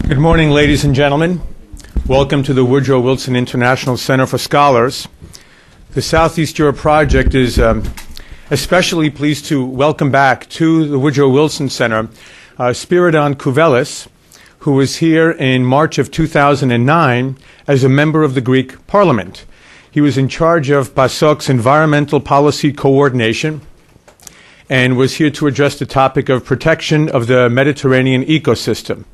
Good morning, ladies and gentlemen. Welcome to the Woodrow Wilson International Center for Scholars. The Southeast Europe Project is especially pleased to welcome back to the Woodrow Wilson Center Spyros Kouvelis, who was here in March of 2009 as a member of the Greek Parliament. He was in charge of PASOK's environmental policy coordination and was here to address the topic of protection of the Mediterranean ecosystem.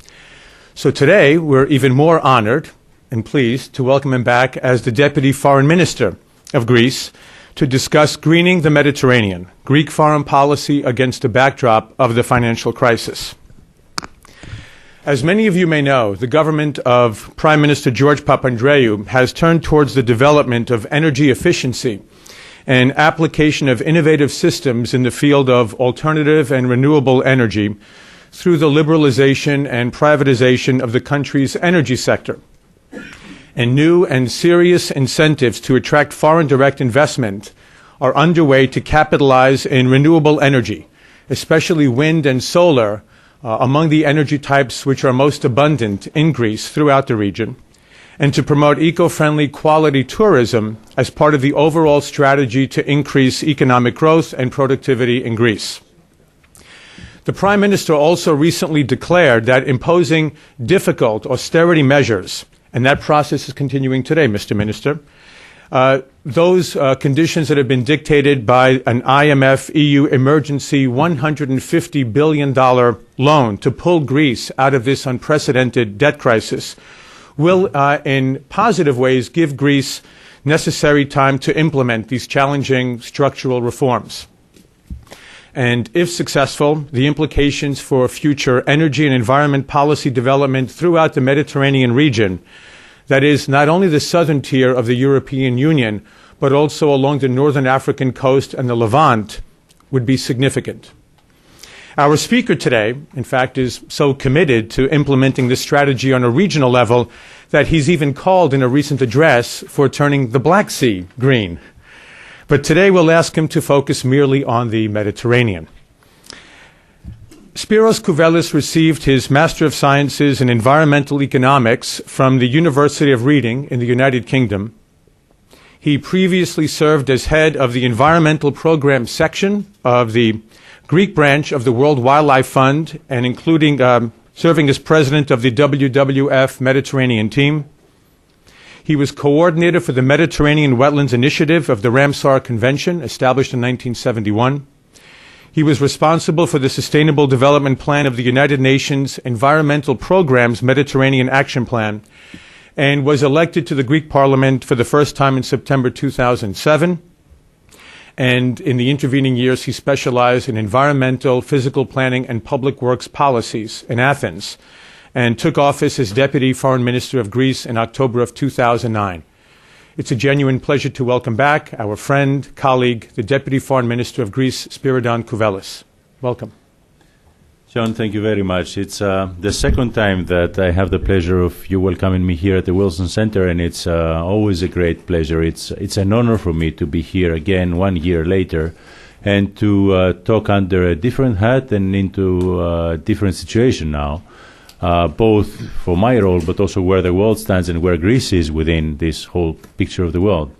So today, we're even more honored and pleased to welcome him back as the Deputy Foreign Minister of Greece to discuss greening the Mediterranean, Greek foreign policy against the backdrop of the financial crisis. As many of you may know, the government of Prime Minister George Papandreou has turned towards the development of energy efficiency and application of innovative systems in the field of alternative and renewable energy through the liberalization and privatization of the country's energy sector. And new and serious incentives to attract foreign direct investment are underway to capitalize in renewable energy, especially wind and solar, among the energy types which are most abundant in Greece throughout the region, and to promote eco-friendly quality tourism as part of the overall strategy to increase economic growth and productivity in Greece. The Prime Minister also recently declared that imposing difficult austerity measures, and that process is continuing today, Mr. Minister, those conditions that have been dictated by an IMF EU emergency $150 billion loan to pull Greece out of this unprecedented debt crisis will, in positive ways, give Greece necessary time to implement these challenging structural reforms. And if successful, the implications for future energy and environment policy development throughout the Mediterranean region, that is, not only the southern tier of the European Union, but also along the northern African coast and the Levant, would be significant. Our speaker today, in fact, is so committed to implementing this strategy on a regional level that he's even called in a recent address for turning the Black Sea green. But today we'll ask him to focus merely on the Mediterranean. Spyros Kouvelis received his Master of Sciences in Environmental Economics from the University of Reading in the United Kingdom. He previously served as head of the Environmental Program section of the Greek branch of the World Wildlife Fund, and including serving as president of the WWF Mediterranean team. He was coordinator for the Mediterranean Wetlands Initiative of the Ramsar Convention, established in 1971. He was responsible for the Sustainable Development Plan of the United Nations Environmental Program's Mediterranean Action Plan, and was elected to the Greek Parliament for the first time in September 2007. And in the intervening years, he specialized in environmental, physical planning, and public works policies in Athens, and took office as Deputy Foreign Minister of Greece in October of 2009. It's a genuine pleasure to welcome back our friend, colleague, the Deputy Foreign Minister of Greece, Spyros Kouvelis. Welcome. John, thank you very much. It's the second time that I have the pleasure of you welcoming me here at the Wilson Center, and it's always a great pleasure. It's an honor for me to be here again 1 year later and to talk under a different hat and into a different situation now. Both for my role, but also where the world stands and where Greece is within this whole picture of the world.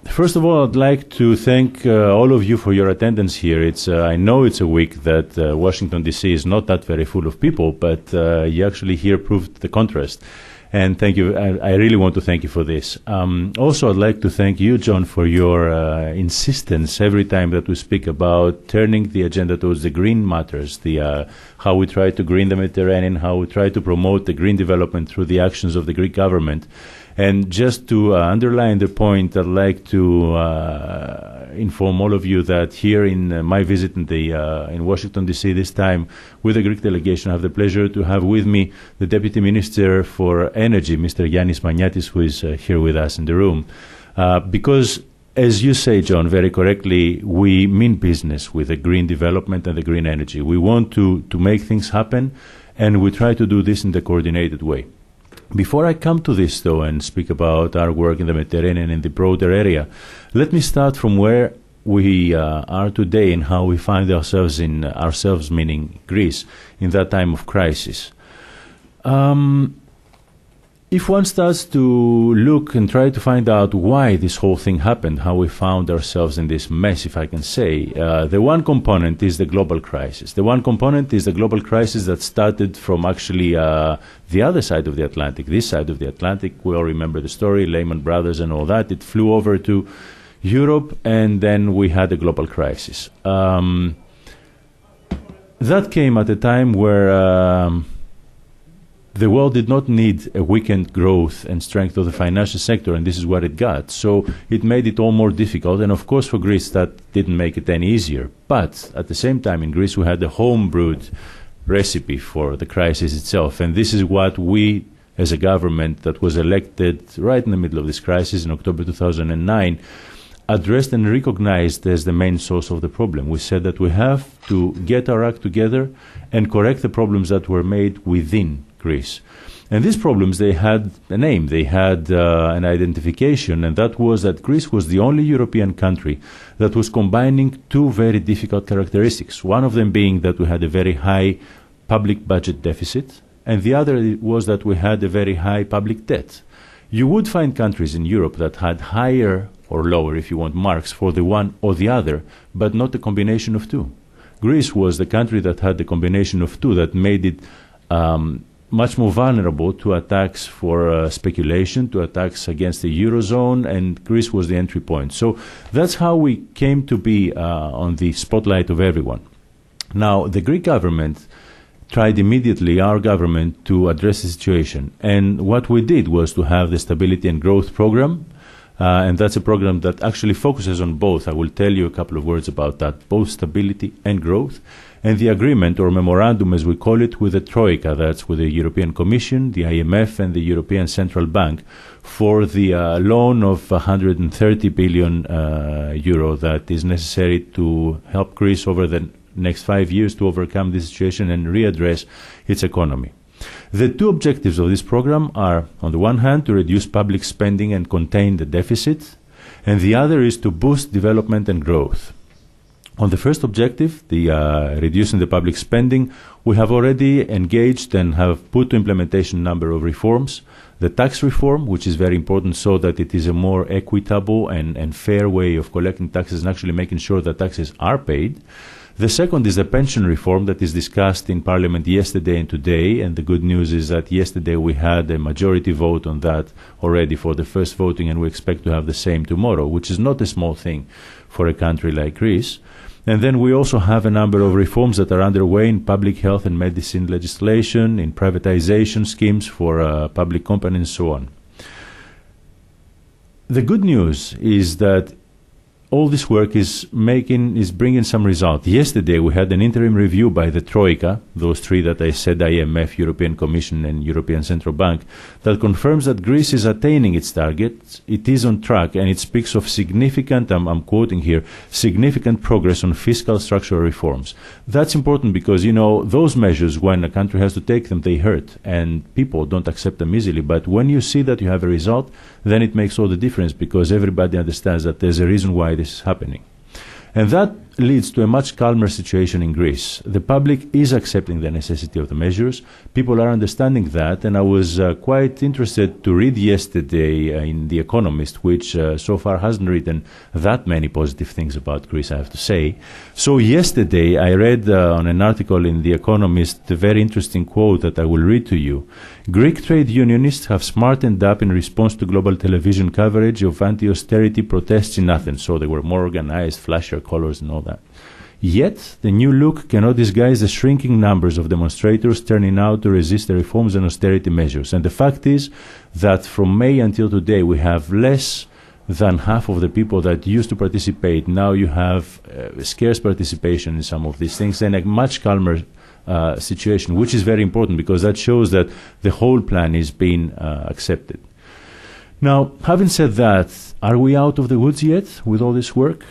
First of all, I'd like to thank all of you for your attendance here. I know it's a week that Washington, D.C. is not that very full of people, but you actually here proved the contrast. And thank you. I really want to thank you for this. Also, I'd like to thank you, John, for your insistence every time that we speak about turning the agenda towards the green matters, how we try to green the Mediterranean, how we try to promote the green development through the actions of the Greek government. And just to underline the point, I'd like to inform all of you that here in my visit in Washington, D.C. this time with the Greek delegation, I have the pleasure to have with me the Deputy Minister for Energy, Mr. Yannis Maniatis, who is here with us in the room. Because, as you say, John, very correctly, we mean business with the green development and the green energy. We want to make things happen, and we try to do this in the coordinated way. Before I come to this, though, and speak about our work in the Mediterranean and in the broader area, let me start from where we are today and how we find ourselves ourselves, meaning Greece, in that time of crisis. If one starts to look and try to find out why this whole thing happened, how we found ourselves in this mess, if I can say, the one component is the global crisis. The one component is the global crisis that started from actually the other side of the Atlantic, this side of the Atlantic. We all remember the story, Lehman Brothers and all that. It flew over to Europe, and then we had a global crisis. That came at a time where the world did not need a weakened growth and strength of the financial sector, and this is what it got. So it made it all more difficult, and of course for Greece that didn't make it any easier. But at the same time in Greece we had a home-brewed recipe for the crisis itself, and this is what we, as a government that was elected right in the middle of this crisis in October 2009, addressed and recognized as the main source of the problem. We said that we have to get our act together and correct the problems that were made within Greece. And these problems, they had a name, they had an identification, and that was that Greece was the only European country that was combining two very difficult characteristics. One of them being that we had a very high public budget deficit, and the other was that we had a very high public debt. You would find countries in Europe that had higher or lower, if you want, marks for the one or the other, but not a combination of two. Greece was the country that had the combination of two that made it much more vulnerable to attacks for speculation, to attacks against the Eurozone, and Greece was the entry point. So that's how we came to be on the spotlight of everyone. Now, the Greek government tried immediately, our government, to address the situation. And what we did was to have the Stability and Growth Program, and that's a program that actually focuses on both. I will tell you a couple of words about that, both stability and growth. And the agreement, or memorandum as we call it, with the Troika, that's with the European Commission, the IMF, and the European Central Bank, for the loan of 130 billion euro that is necessary to help Greece over the next 5 years to overcome this situation and readdress its economy. The two objectives of this program are, on the one hand, to reduce public spending and contain the deficit, and the other is to boost development and growth. On the first objective, the reducing the public spending, we have already engaged and have put to implementation a number of reforms. The tax reform, which is very important so that it is a more equitable and fair way of collecting taxes and actually making sure that taxes are paid. The second is the pension reform that is discussed in Parliament yesterday and today, and the good news is that yesterday we had a majority vote on that already for the first voting, and we expect to have the same tomorrow, which is not a small thing for a country like Greece. And then we also have a number of reforms that are underway in public health and medicine legislation, in privatization schemes for public companies and so on. The good news is that all this work is bringing some result. Yesterday we had an interim review by the Troika, those three that I said, IMF, European Commission and European Central Bank, that confirms that Greece is attaining its targets, it is on track, and it speaks of significant, I'm quoting here, significant progress on fiscal structural reforms. That's important because, you know, those measures, when a country has to take them, they hurt, and people don't accept them easily. But when you see that you have a result, then it makes all the difference, because everybody understands that there's a reason why this is happening. And that leads to a much calmer situation in Greece. The public is accepting the necessity of the measures. People are understanding that, and I was quite interested to read yesterday in The Economist, which so far hasn't written that many positive things about Greece, I have to say. So yesterday I read on an article in The Economist a very interesting quote that I will read to you. Greek trade unionists have smartened up in response to global television coverage of anti-austerity protests in Athens. So they were more organized, flashier colors and all that. Yet, the new look cannot disguise the shrinking numbers of demonstrators turning out to resist the reforms and austerity measures. And the fact is that from May until today, we have less than half of the people that used to participate. Now you have scarce participation in some of these things and a much calmer situation, which is very important because that shows that the whole plan is being accepted. Now, having said that, are we out of the woods yet with all this work?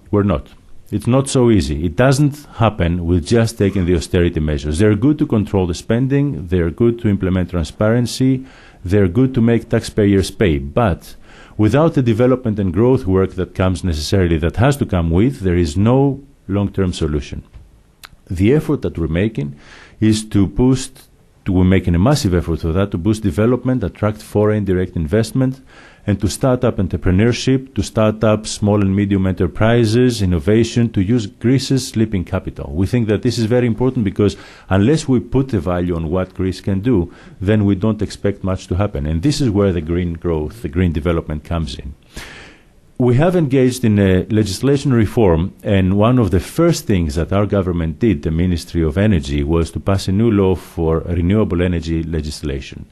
We're not. It's not so easy. It doesn't happen with just taking the austerity measures. They're good to control the spending. They're good to implement transparency. They're good to make taxpayers pay. But without the development and growth work that comes necessarily, that has to come with, there is no long-term solution. The effort that we're making is we're making a massive effort for that, to boost development, attract foreign direct investment, and to start up entrepreneurship, to start up small and medium enterprises, innovation, to use Greece's sleeping capital. We think that this is very important because unless we put the value on what Greece can do, then we don't expect much to happen. And this is where the green growth, the green development comes in. We have engaged in a legislation reform, and one of the first things that our government did, the Ministry of Energy, was to pass a new law for renewable energy legislation.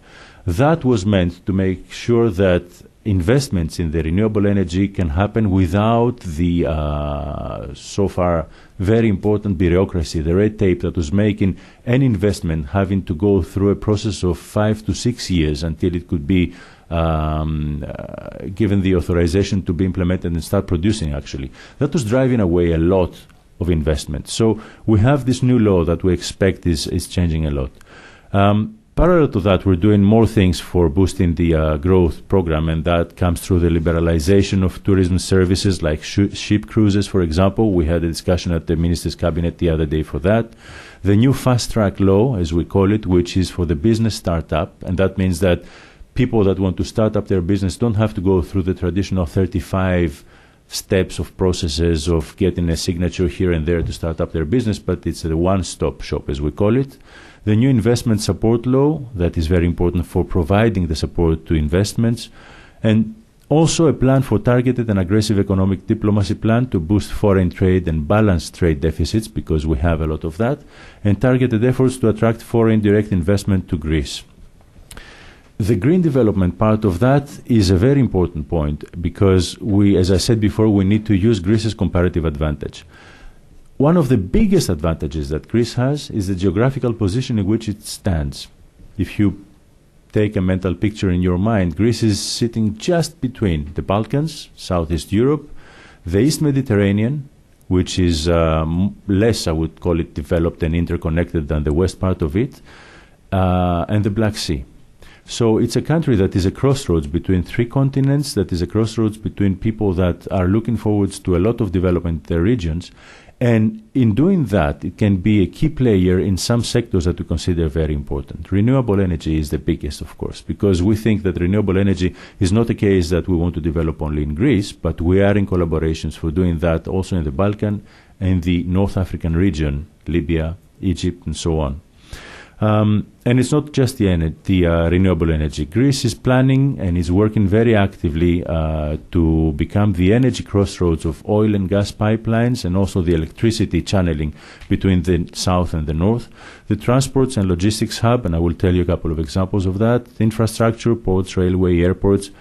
That was meant to make sure that investments in the renewable energy can happen without the so far very important bureaucracy, the red tape that was making any investment having to go through a process of 5 to 6 years until it could be given the authorization to be implemented and start producing, actually. That was driving away a lot of investment. So we have this new law that we expect is changing a lot. Parallel to that, we're doing more things for boosting the growth program, and that comes through the liberalization of tourism services like ship cruises, for example. We had a discussion at the Minister's Cabinet the other day for that. The new fast-track law, as we call it, which is for the business startup, and that means that people that want to start up their business don't have to go through the traditional 35 steps of processes of getting a signature here and there to start up their business, but it's a one-stop shop, as we call it. The new investment support law, that is very important for providing the support to investments, and also a plan for targeted and aggressive economic diplomacy plan to boost foreign trade and balance trade deficits, because we have a lot of that, and targeted efforts to attract foreign direct investment to Greece. The green development part of that is a very important point because we, as I said before, we need to use Greece's comparative advantage. One of the biggest advantages that Greece has is the geographical position in which it stands. If you take a mental picture in your mind, Greece is sitting just between the Balkans, Southeast Europe, the East Mediterranean, which is less, I would call it, developed and interconnected than the west part of it, and the Black Sea. So it's a country that is a crossroads between three continents, that is a crossroads between people that are looking forwards to a lot of development in their regions. And in doing that, it can be a key player in some sectors that we consider very important. Renewable energy is the biggest, of course, because we think that renewable energy is not a case that we want to develop only in Greece, but we are in collaborations for doing that also in the Balkan and the North African region, Libya, Egypt, and so on. And it's not just the renewable energy. Greece is planning and is working very actively to become the energy crossroads of oil and gas pipelines and also the electricity channeling between the south and the north, the transports and logistics hub, and I will tell you a couple of examples of that, infrastructure, ports, railway, airports,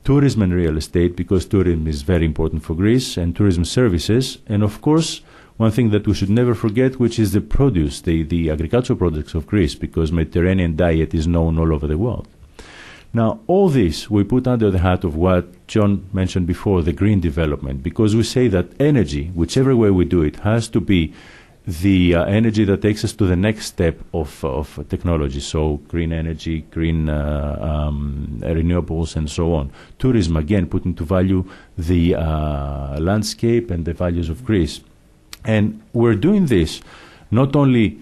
tourism and real estate, because tourism is very important for Greece, and tourism services, and of course, one thing that we should never forget, which is the produce, the agricultural products of Greece, because Mediterranean diet is known all over the world. Now, all this we put under the hat of what John mentioned before, the green development, because we say that energy, whichever way we do it, has to be the energy that takes us to the next step of technology, so green energy, green renewables, and so on. Tourism, again, putting to value the landscape and the values of Greece. And we're doing this not only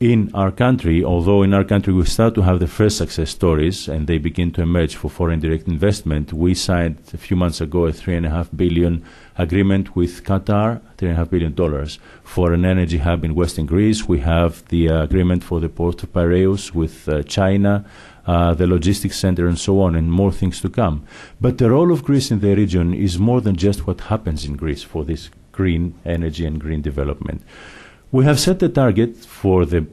in our country, although in our country we start to have the first success stories and they begin to emerge for foreign direct investment. We signed a few months ago a $3.5 billion agreement with Qatar, $3.5 billion for an energy hub in Western Greece. We have the agreement for the port of Piraeus with China, the logistics center, and so on, and more things to come. But the role of Greece in the region is more than just what happens in Greece for this green energy and green development. We have set a target for the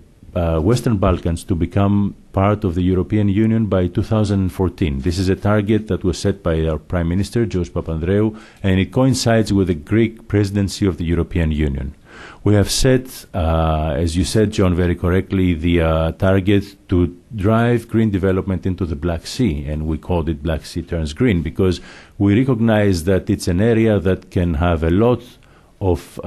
Western Balkans to become part of the European Union by 2014. This is a target that was set by our Prime Minister, George Papandreou, and it coincides with the Greek presidency of the European Union. We have set, as you said, John, very correctly, the target to drive green development into the Black Sea, and we called it Black Sea Turns Green because we recognize that it's an area that can have a lot of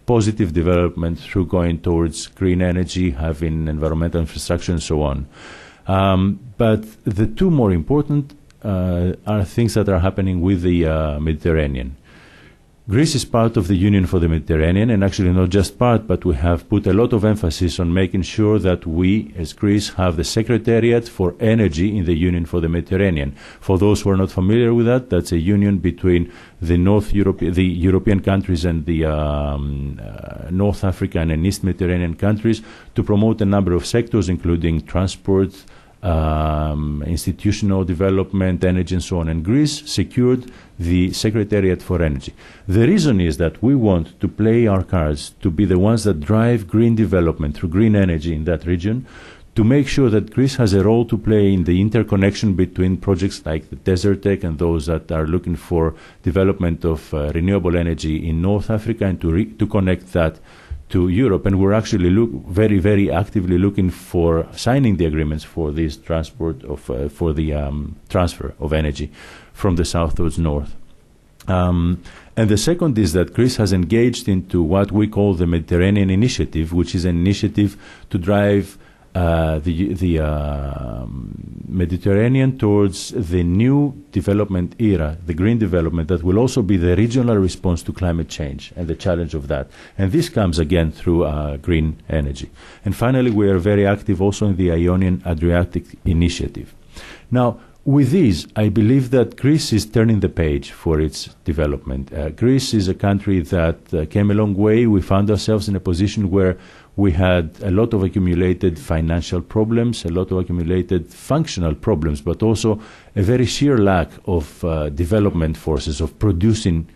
positive development through going towards green energy, having environmental infrastructure, and so on. But the two more important are things that are happening with the Mediterranean. Greece is part of the Union for the Mediterranean, and actually not just part, but we have put a lot of emphasis on making sure that we, as Greece, have the Secretariat for Energy in the Union for the Mediterranean. For those who are not familiar with that, that's a union between the the European countries and the North African and East Mediterranean countries to promote a number of sectors, including transport, institutional development, energy, and so on. And Greece secured the Secretariat for Energy. The reason is that we want to play our cards to be the ones that drive green development through green energy in that region, to make sure that Greece has a role to play in the interconnection between projects like the Desert Tech and those that are looking for development of renewable energy in North Africa, and to connect that to Europe. And we're actually very, very actively looking for signing the agreements for this transport of for the transfer of energy from the south towards north. And the second is that Greece has engaged into what we call the Mediterranean Initiative, which is an initiative to drive the Mediterranean towards the new development era, the green development that will also be the regional response to climate change and the challenge of that. And this comes again through green energy. And finally, we are very active also in the Ionian Adriatic Initiative. Now, with these, I believe that Greece is turning the page for its development. Greece is a country that came a long way. We found ourselves in a position where we had a lot of accumulated financial problems, a lot of accumulated functional problems, but also a very sheer lack of development forces, of producing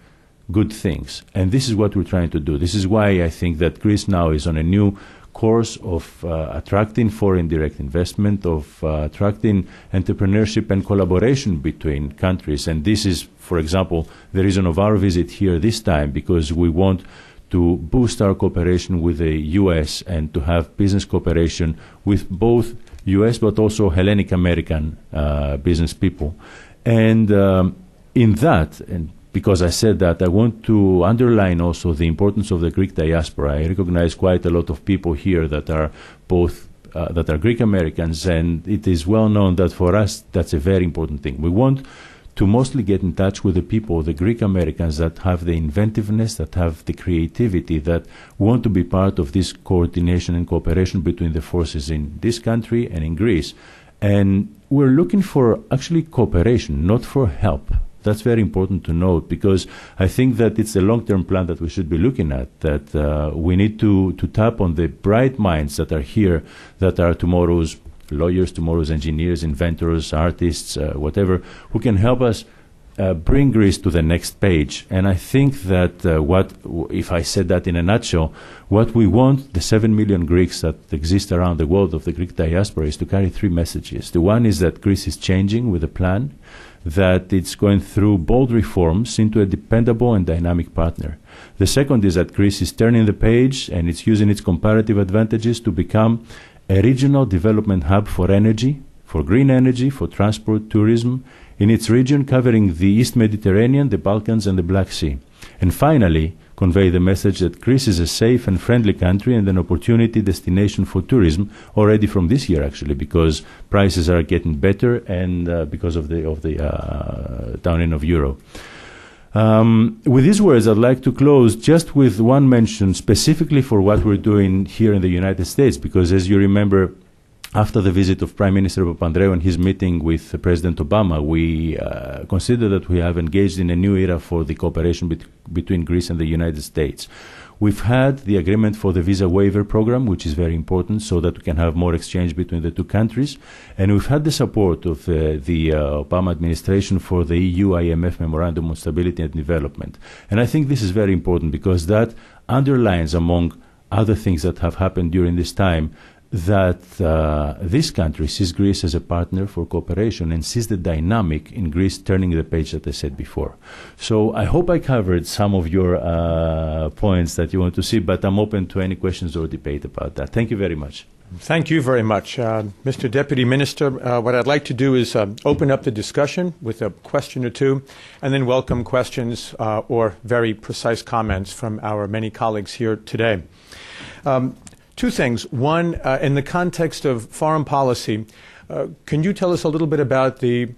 good things. And this is what we're trying to do. This is why I think that Greece now is on a new course of attracting foreign direct investment, of attracting entrepreneurship and collaboration between countries. And this is, for example, the reason of our visit here this time, because we want to boost our cooperation with the U.S. and to have business cooperation with both U.S. but also Hellenic American business people. And in that, and because I said that, I want to underline also the importance of the Greek diaspora. I recognize quite a lot of people here that are both that are Greek Americans, and it is well known that for us that's a very important thing. We want to mostly get in touch with the people, the Greek Americans, that have the inventiveness, that have the creativity, that want to be part of this coordination and cooperation between the forces in this country and in Greece. And we're looking for actually cooperation, not for help. That's very important to note, because I think that it's a long-term plan that we should be looking at, that we need to tap on the bright minds that are here, that are tomorrow's lawyers, tomorrow's engineers, inventors, artists, whatever, who can help us bring Greece to the next page. And I think that if I said that in a nutshell, what we want, the 7 million Greeks that exist around the world of the Greek diaspora, is to carry three messages. The one is that Greece is changing with a plan, that it's going through bold reforms into a dependable and dynamic partner. The second is that Greece is turning the page and it's using its comparative advantages to become a regional development hub for energy, for green energy, for transport, tourism, in its region covering the East Mediterranean, the Balkans, and the Black Sea. And finally, convey the message that Greece is a safe and friendly country and an opportunity destination for tourism already from this year, actually, because prices are getting better and because of the downing of euro. With these words, I'd like to close just with one mention specifically for what we're doing here in the United States, because as you remember, after the visit of Prime Minister Papandreou and his meeting with President Obama, we consider that we have engaged in a new era for the cooperation between Greece and the United States. We've had the agreement for the visa waiver program, which is very important, so that we can have more exchange between the two countries. And we've had the support of the Obama administration for the EU-IMF Memorandum on Stability and Development. And I think this is very important, because that underlines, among other things that have happened during this time, that this country sees Greece as a partner for cooperation and sees the dynamic in Greece turning the page that I said before. So I hope I covered some of your points that you want to see, but I'm open to any questions or debate about that. Thank you very much. Thank you very much. Mr. Deputy Minister, what I'd like to do is open up the discussion with a question or two, and then welcome questions or very precise comments from our many colleagues here today. Two things. One, in the context of foreign policy, can you tell us a little bit about the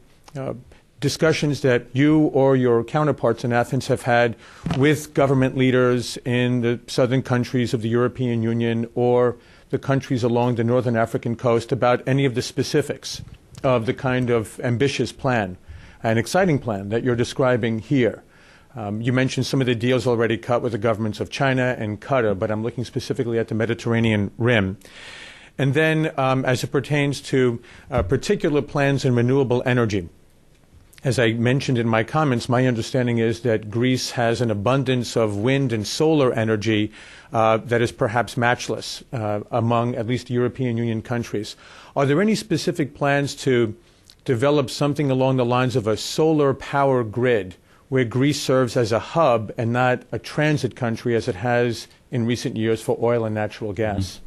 discussions that you or your counterparts in Athens have had with government leaders in the southern countries of the European Union or the countries along the northern African coast about any of the specifics of the kind of ambitious plan, an exciting plan that you're describing here? You mentioned some of the deals already cut with the governments of China and Qatar, but I'm looking specifically at the Mediterranean Rim. And then as it pertains to particular plans in renewable energy, as I mentioned in my comments, my understanding is that Greece has an abundance of wind and solar energy that is perhaps matchless among at least European Union countries. Are there any specific plans to develop something along the lines of a solar power grid where Greece serves as a hub and not a transit country as it has in recent years for oil and natural gas?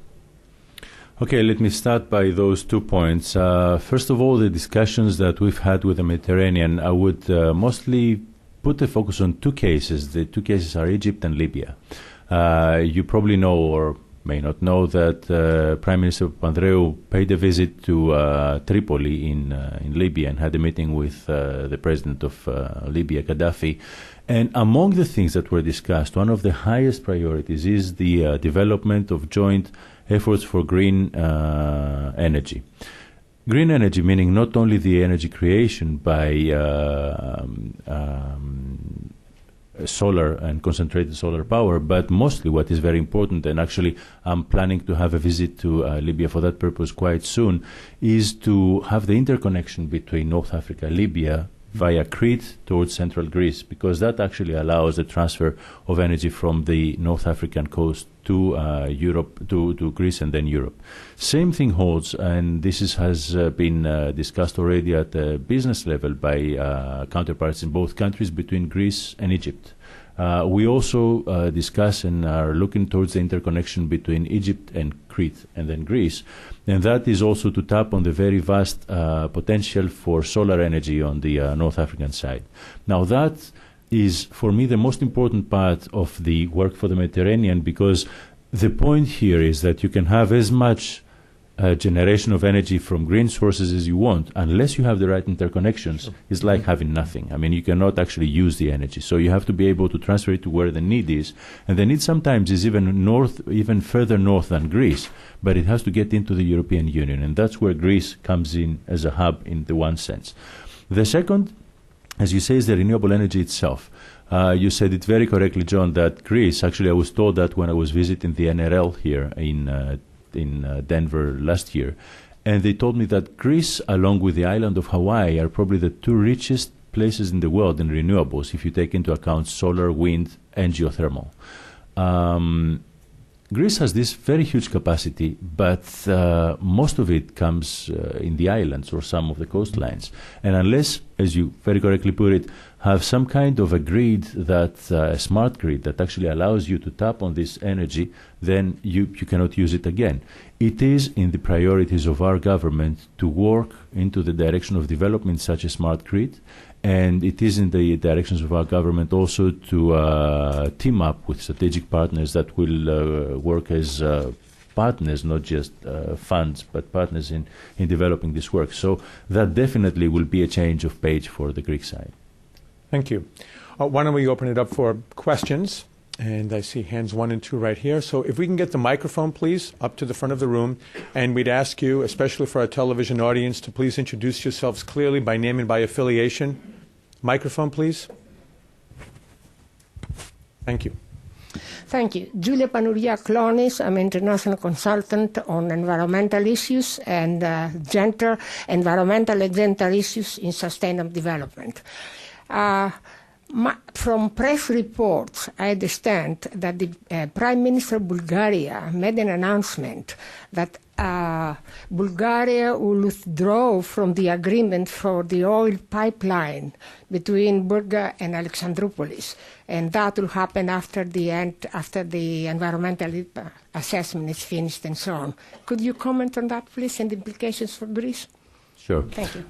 Okay, let me start by those 2 points. First of all, the discussions that we've had with the Mediterranean, I would mostly put the focus on 2 cases. The 2 cases are Egypt and Libya. You probably know or may not know that Prime Minister Papandreou paid a visit to Tripoli in Libya and had a meeting with the president of Libya, Gaddafi. And among the things that were discussed, one of the highest priorities is the development of joint efforts for green energy. Green energy meaning not only the energy creation by solar and concentrated solar power, but mostly what is very important, and actually I'm planning to have a visit to Libya for that purpose quite soon, is to have the interconnection between North Africa, Libya, via Crete towards central Greece, because that actually allows the transfer of energy from the North African coast to Europe, to Greece and then Europe. Same thing holds, and this has been discussed already at the business level by counterparts in both countries between Greece and Egypt. We also discuss and are looking towards the interconnection between Egypt and Crete and then Greece, and that is also to tap on the very vast potential for solar energy on the North African side. Now that is, for me, the most important part of the work for the Mediterranean, because the point here is that you can have as much generation of energy from green sources as you want. Unless you have the right interconnections, it's like having nothing. I mean, you cannot actually use the energy. So you have to be able to transfer it to where the need is. And the need sometimes is even further north than Greece, but it has to get into the European Union. And that's where Greece comes in as a hub in the one sense. The second, as you say, is the renewable energy itself. You said it very correctly, John, that Greece, actually I was told that when I was visiting the NRL here in Denver last year, and they told me that Greece, along with the island of Hawaii, are probably the 2 richest places in the world in renewables, if you take into account solar, wind, and geothermal. Greece has this very huge capacity, but most of it comes in the islands or some of the coastlines. And unless, as you very correctly put it, have some kind of a grid, that a smart grid that actually allows you to tap on this energy, then you cannot use it again. It is in the priorities of our government to work into the direction of development such a smart grid, and it is in the directions of our government also to team up with strategic partners that will work as partners, not just funds, but partners in developing this work. So that definitely will be a change of page for the Greek side. Thank you. Why don't we open it up for questions? And I see hands 1 and 2 right here. So if we can get the microphone, please, up to the front of the room. And we'd ask you, especially for our television audience, to please introduce yourselves clearly by name and by affiliation. Microphone, please. Thank you. Thank you. Julia Panuria Clonis. I'm an international consultant on environmental issues and environmental and gender issues in sustainable development. From press reports, I understand that the Prime Minister of Bulgaria made an announcement that Bulgaria will withdraw from the agreement for the oil pipeline between Burga and Alexandroupolis, and that will happen after the environmental assessment is finished and so on. Could you comment on that, please, and the implications for Greece? Sure. Thank you.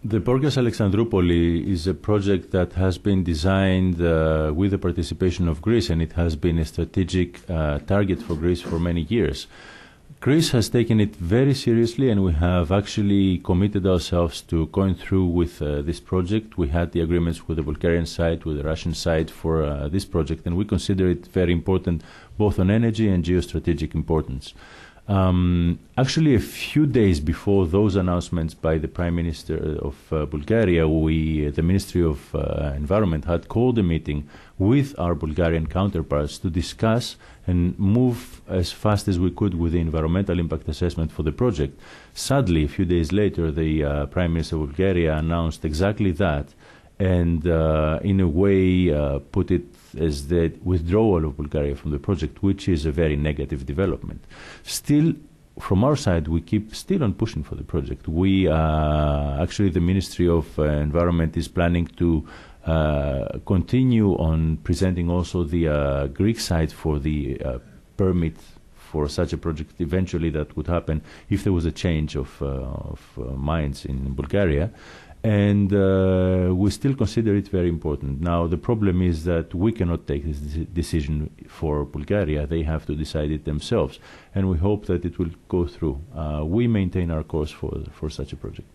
The Borgas Alexandroupoli is a project that has been designed with the participation of Greece, and it has been a strategic target for Greece for many years. Greece has taken it very seriously, and we have actually committed ourselves to going through with this project. We had the agreements with the Bulgarian side, with the Russian side for this project, and we consider it very important, both on energy and geostrategic importance. Actually, a few days before those announcements by the Prime Minister of Bulgaria, the Ministry of Environment had called a meeting with our Bulgarian counterparts to discuss and move as fast as we could with the environmental impact assessment for the project. Sadly, a few days later, the Prime Minister of Bulgaria announced exactly that, and in a way put it as the withdrawal of Bulgaria from the project, which is a very negative development. Still, from our side, we keep still on pushing for the project. We actually, the Ministry of Environment is planning to continue on presenting also the Greek side for the permit for such a project eventually that would happen if there was a change of minds in Bulgaria. And we still consider it very important. Now, the problem is that we cannot take this decision for Bulgaria. They have to decide it themselves. And we hope that it will go through. We maintain our course for such a project.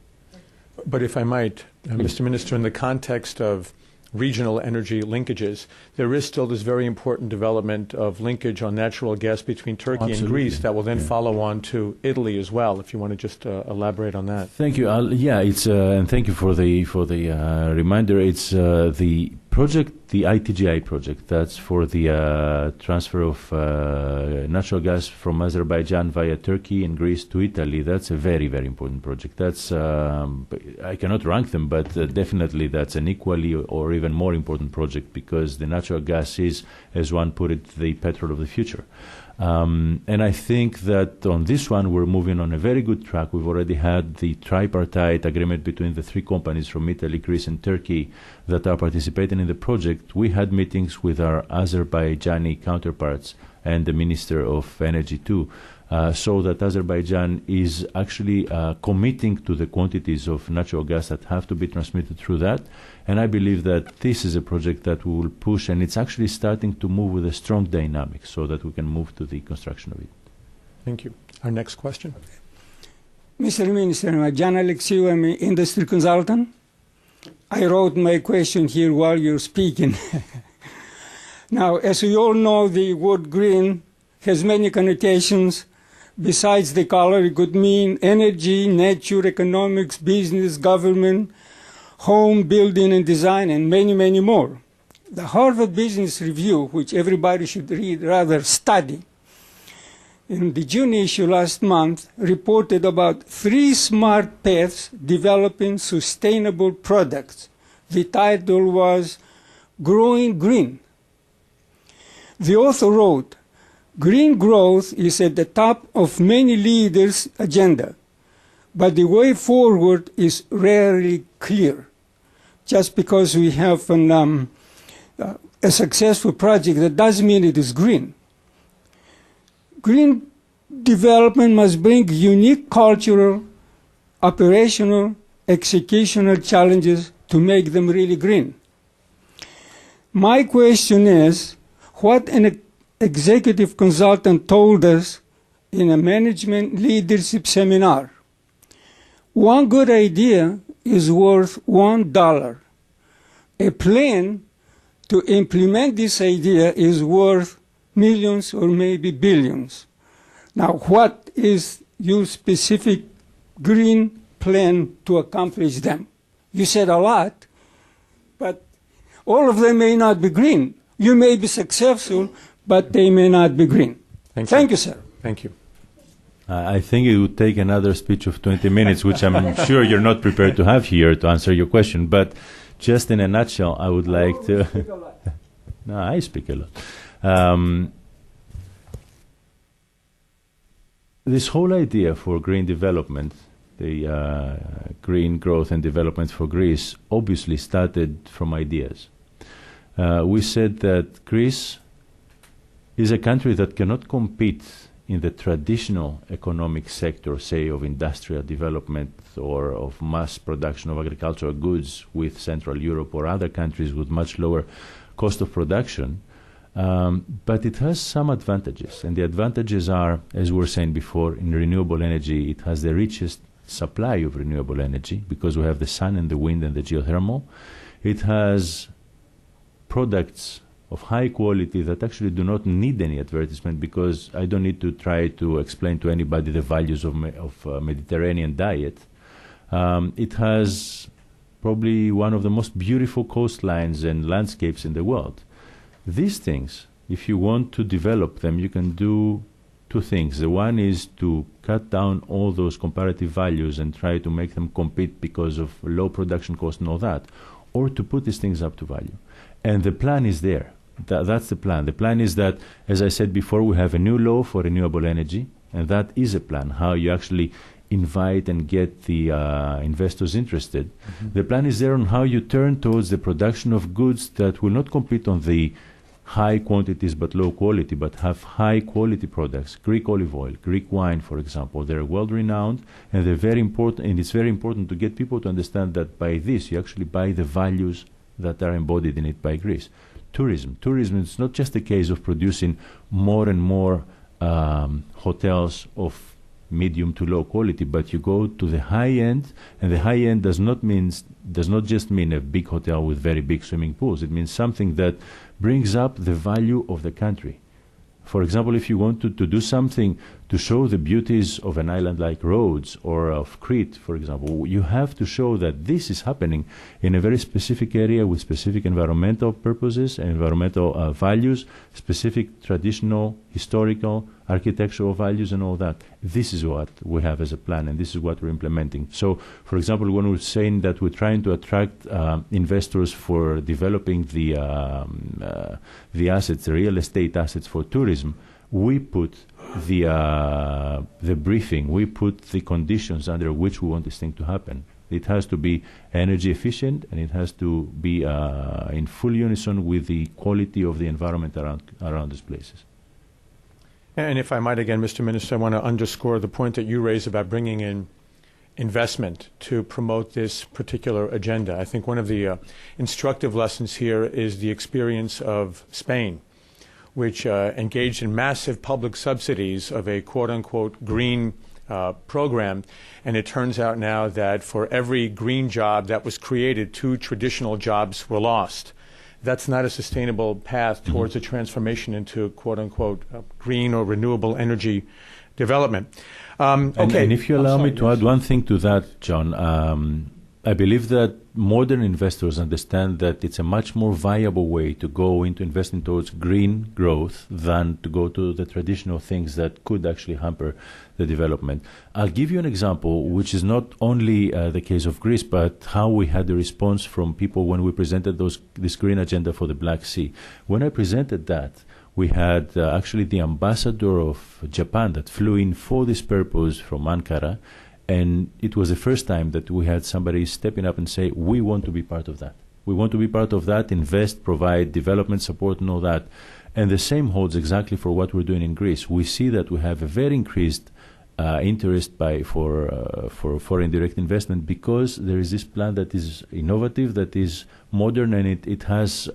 But if I might, Mr. Minister, in the context of regional energy linkages, there is still this very important development of linkage on natural gas between Turkey and Greece that will then follow on to Italy as well. If you want to just elaborate on that. Thank you. Yeah, it's and thank you for the reminder. It's the project, the ITGI project. That's for the transfer of natural gas from Azerbaijan via Turkey and Greece to Italy. That's a very, very important project. That's I cannot rank them, but definitely that's an equally or even more important project because the natural gas is, as one put it, the petrol of the future. And I think that on this one, we're moving on a very good track. We've already had the tripartite agreement between the three companies from Italy, Greece, and Turkey that are participating in the project. We had meetings with our Azerbaijani counterparts and the Minister of Energy too, so that Azerbaijan is actually committing to the quantities of natural gas that have to be transmitted through that. And I believe that this is a project that we will push, and it's actually starting to move with a strong dynamic so that we can move to the construction of it. Thank you. Our next question. Mr. Minister, I'm John Alexiou. I'm an industry consultant. I wrote my question here while you're speaking. Now, as we all know, the word green has many connotations. Besides the color, it could mean energy, nature, economics, business, government, home, building, and design, and many, many more. The Harvard Business Review, which everybody should read, rather study, in the June issue last month, reported about 3 smart paths developing sustainable products. The title was Growing Green. The author wrote, "Green growth is at the top of many leaders' agenda, but the way forward is rarely clear. Just because we have a successful project, that doesn't mean it is green. Green development must bring unique cultural, operational, executional challenges to make them really green." My question is, what an executive consultant told us in a management leadership seminar: one good idea is worth $1. A plan to implement this idea is worth millions or maybe billions. Now, what is your specific green plan to accomplish them? You said a lot, but all of them may not be green. You may be successful, but they may not be green. Thank you, sir. Thank you. I think it would take another speech of 20 minutes, which I'm sure you're not prepared to have here to answer your question. But just in a nutshell, I would like to... No, I speak a lot. This whole idea for green development, the green growth and development for Greece, obviously started from ideas. We said that Greece is a country that cannot compete in the traditional economic sector, say of industrial development or of mass production of agricultural goods with Central Europe or other countries with much lower cost of production. But it has some advantages, and the advantages are, as we were saying before, in renewable energy, it has the richest supply of renewable energy because we have the sun and the wind and the geothermal. It has products of high quality that actually do not need any advertisement because I don't need to try to explain to anybody the values of Mediterranean diet. It has probably one of the most beautiful coastlines and landscapes in the world. These things, if you want to develop them, you can do two things. The one is to cut down all those comparative values and try to make them compete because of low production cost and all that, or to put these things up to value. And the plan is there. That's the plan. The plan is that, as I said before, we have a new law for renewable energy, and that is a plan, how you actually invite and get the investors interested. Mm-hmm. The plan is there on how you turn towards the production of goods that will not compete on the high quantities but low quality, but have high quality products. Greek olive oil, Greek wine, for example, they're world renowned, and they're very important. And it's very important to get people to understand that by this you actually buy the values that are embodied in it by Greece. Tourism is not just a case of producing more and more hotels of medium to low quality, but you go to the high end, and the high end does not just mean a big hotel with very big swimming pools. It means something that brings up the value of the country. For example, if you want to do something to show the beauties of an island like Rhodes or of Crete, for example, you have to show that this is happening in a very specific area with specific environmental purposes and environmental values, specific traditional, historical, architectural values and all that. This is what we have as a plan, and this is what we're implementing. So, for example, when we're saying that we're trying to attract investors for developing the assets, the real estate assets for tourism, we put the briefing, we put the conditions under which we want this thing to happen. It has to be energy efficient, and it has to be in full unison with the quality of the environment around these places. And if I might again, Mr. Minister, I want to underscore the point that you raised about bringing in investment to promote this particular agenda. I think one of the instructive lessons here is the experience of Spain, which engaged in massive public subsidies of a quote-unquote green program. And it turns out now that for every green job that was created, 2 traditional jobs were lost. That's not a sustainable path towards a transformation into quote-unquote green or renewable energy development. Okay. And if you allow me to add one thing to that, John, I believe that modern investors understand that it's a much more viable way to go into investing towards green growth than to go to the traditional things that could actually hamper the development. I'll give you an example, which is not only the case of Greece, but how we had the response from people when we presented this green agenda for the Black Sea. When I presented that, we had actually the ambassador of Japan that flew in for this purpose from Ankara. And it was the first time that we had somebody stepping up and say, we want to be part of that. We want to be part of that, invest, provide development support and all that. And the same holds exactly for what we're doing in Greece. We see that we have a very increased interest for foreign direct investment because there is this plan that is innovative, that is modern, and it has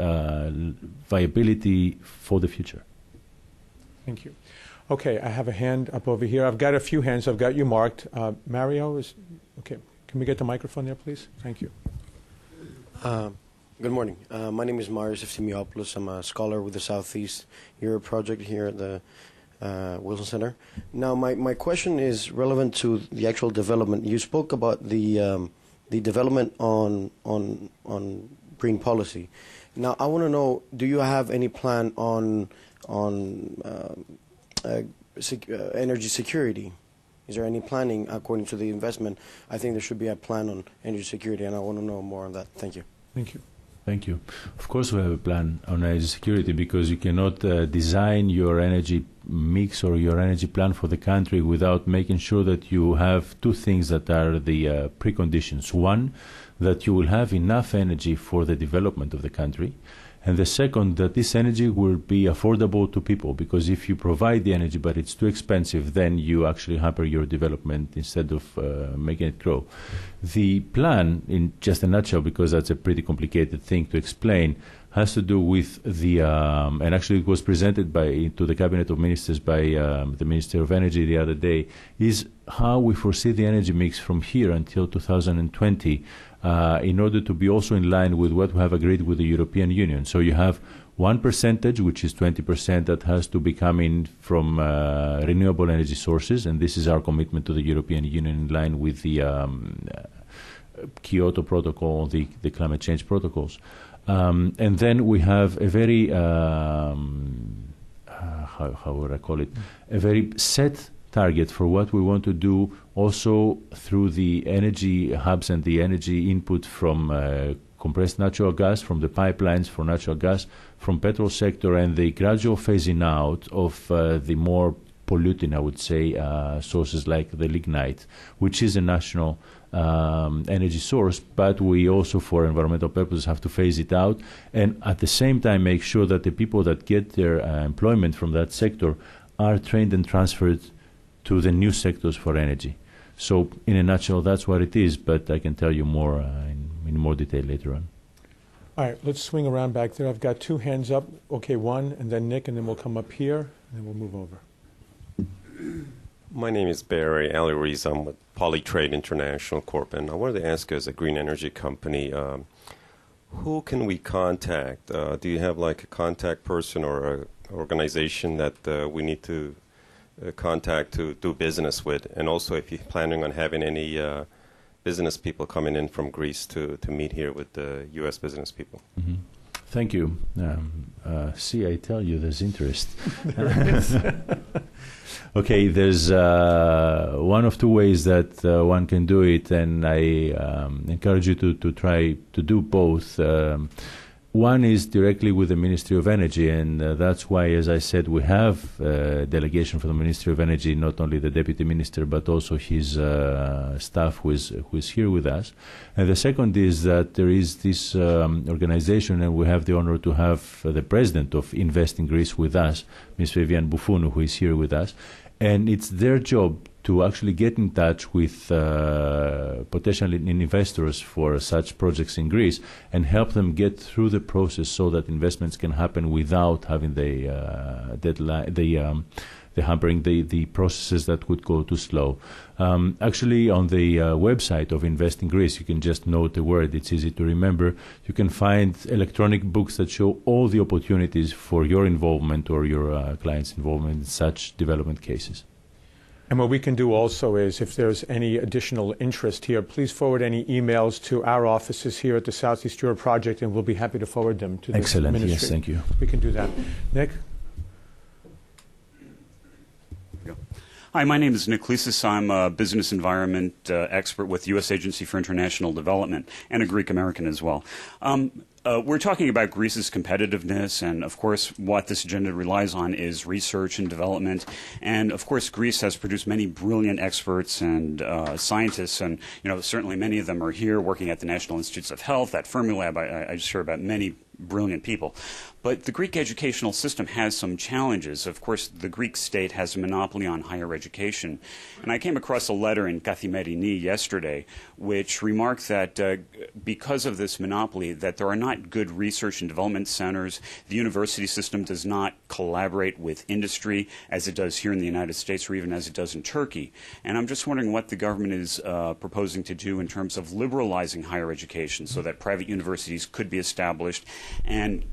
viability for the future. Thank you. Okay, I have a hand up over here. I've got a few hands. I've got you marked. Mario is okay. Can we get the microphone there, please? Thank you. Good morning. My name is Marius Eftimiopoulos. I'm a scholar with the Southeast Europe Project here at the Wilson Center. Now, my question is relevant to the actual development. You spoke about the development on green policy. Now, I want to know: do you have any plan on energy security? Is there any planning according to the investment? I think there should be a plan on energy security, and I want to know more on that. Thank you. Thank you. Thank you. Of course, we have a plan on energy security because you cannot design your energy mix or your energy plan for the country without making sure that you have two things that are the preconditions. One, that you will have enough energy for the development of the country. And the second, that this energy will be affordable to people, because if you provide the energy but it's too expensive, then you actually hamper your development instead of making it grow. The plan, in just a nutshell, because that's a pretty complicated thing to explain, has to do with the, and actually it was presented to the Cabinet of Ministers by the Minister of Energy the other day, is how we foresee the energy mix from here until 2020 in order to be also in line with what we have agreed with the European Union. So you have one percentage, which is 20%, that has to be coming from renewable energy sources, and this is our commitment to the European Union in line with the Kyoto Protocol, the climate change protocols. And then we have a very, how would I call it, a very set target for what we want to do also through the energy hubs and the energy input from compressed natural gas, from the pipelines for natural gas, from petrol sector, and the gradual phasing out of the more polluting, I would say, sources like the lignite, which is a national energy source, but we also, for environmental purposes, have to phase it out, and at the same time make sure that the people that get their employment from that sector are trained and transferred to the new sectors for energy. So, in a nutshell, that's what it is, but I can tell you more in more detail later on. All right, let's swing around back there. I've got two hands up. Okay, one, and then Nick, and then we'll come up here, and then we'll move over. My name is Barry Ali Ruiz. I'm with Polytrade International Corp. And I wanted to ask, as a green energy company, who can we contact? Do you have like a contact person or an organization that we need to contact to do business with? And also, if you're planning on having any business people coming in from Greece to meet here with the U.S. business people. Mm-hmm. Thank you. See, I tell you, there's interest. Okay, there's one of two ways that one can do it, and I encourage you to try to do both. One is directly with the Ministry of Energy, and that's why, as I said, we have a delegation from the Ministry of Energy, not only the Deputy Minister, but also his staff who is here with us. And the second is that there is this organization, and we have the honor to have the President of Invest in Greece with us, Ms. Vivian Boufounu, who is here with us. And it's their job to actually get in touch with potential investors for such projects in Greece and help them get through the process so that investments can happen without having the hampering the processes that would go too slow. Actually, on the website of Invest in Greece, you can just note the word. It's easy to remember. You can find electronic books that show all the opportunities for your involvement or your client's involvement in such development cases. And what we can do also is, if there's any additional interest here, please forward any emails to our offices here at the Southeast Europe Project, and we'll be happy to forward them to the Excellent. ministry. Yes, thank you. We can do that. Nick? Hi, my name is Nick Lisis. I'm a business environment expert with the U.S. Agency for International Development and a Greek American as well. We're talking about Greece's competitiveness, and of course what this agenda relies on is research and development. And of course Greece has produced many brilliant experts and scientists, and certainly many of them are here working at the National Institutes of Health, at Fermilab. I just heard about many brilliant people. But the Greek educational system has some challenges. Of course, the Greek state has a monopoly on higher education. And I came across a letter in Kathimerini yesterday which remarked that because of this monopoly, that there are not good research and development centers. The university system does not collaborate with industry as it does here in the United States or even as it does in Turkey. And I'm just wondering what the government is proposing to do in terms of liberalizing higher education so that private universities could be established and,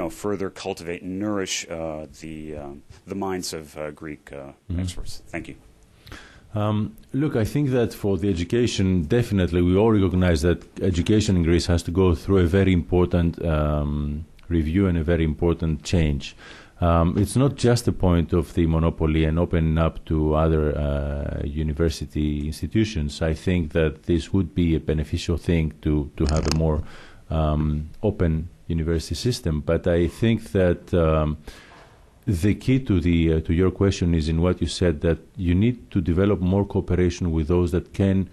further cultivate and nourish the minds of Greek experts. Thank you. Look, I think that for the education, definitely we all recognize that education in Greece has to go through a very important review and a very important change. It's not just the point of the monopoly and opening up to other university institutions. I think that this would be a beneficial thing to have a more open university system. But I think that the key to your question is in what you said, that you need to develop more cooperation with those that can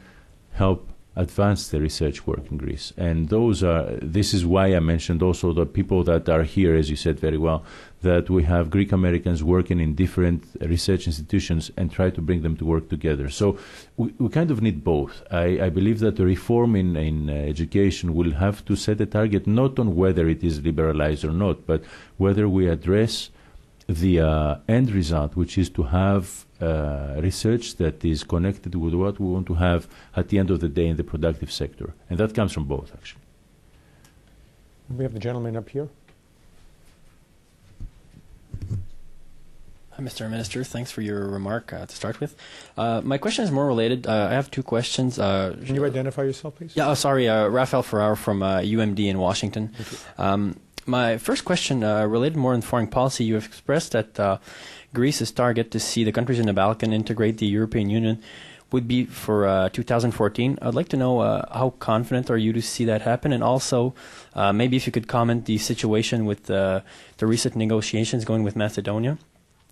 help advance the research work in Greece. And this is why I mentioned also the people that are here, as you said very well, that we have Greek Americans working in different research institutions and try to bring them to work together. So we kind of need both. I believe that the reform in education will have to set a target not on whether it is liberalized or not, but whether we address the end result, which is to have research that is connected with what we want to have at the end of the day in the productive sector. And that comes from both, actually. We have the gentleman up here. Hi, Mr. Minister. Thanks for your remark to start with. My question is more related. I have two questions. Can you identify yourself, please? Yeah, sorry. Rafael Ferraro from UMD in Washington. My first question related more in foreign policy. You have expressed that Greece's target to see the countries in the Balkan integrate the European Union would be for 2014. I'd like to know how confident are you to see that happen, and also maybe if you could comment the situation with the recent negotiations going with Macedonia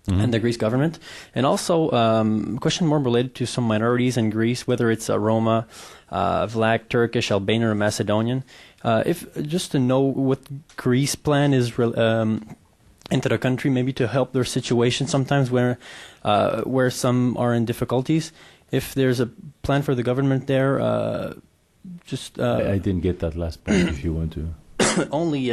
and the Greece government, and also a question more related to some minorities in Greece, whether it's Roma, Vlach, Turkish, Albanian, or Macedonian. If just to know what Greece plan is into the country, maybe to help their situation sometimes where some are in difficulties. If there's a plan for the government there, I didn't get that last part. If you want to, only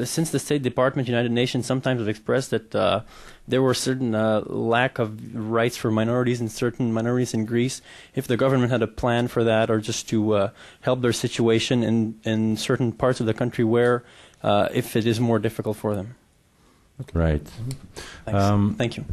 since the State Department, United Nations sometimes have expressed that there were certain lack of rights for minorities and certain minorities in Greece. If the government had a plan for that, or just to help their situation in certain parts of the country where if it is more difficult for them. Okay. Right. Thank you.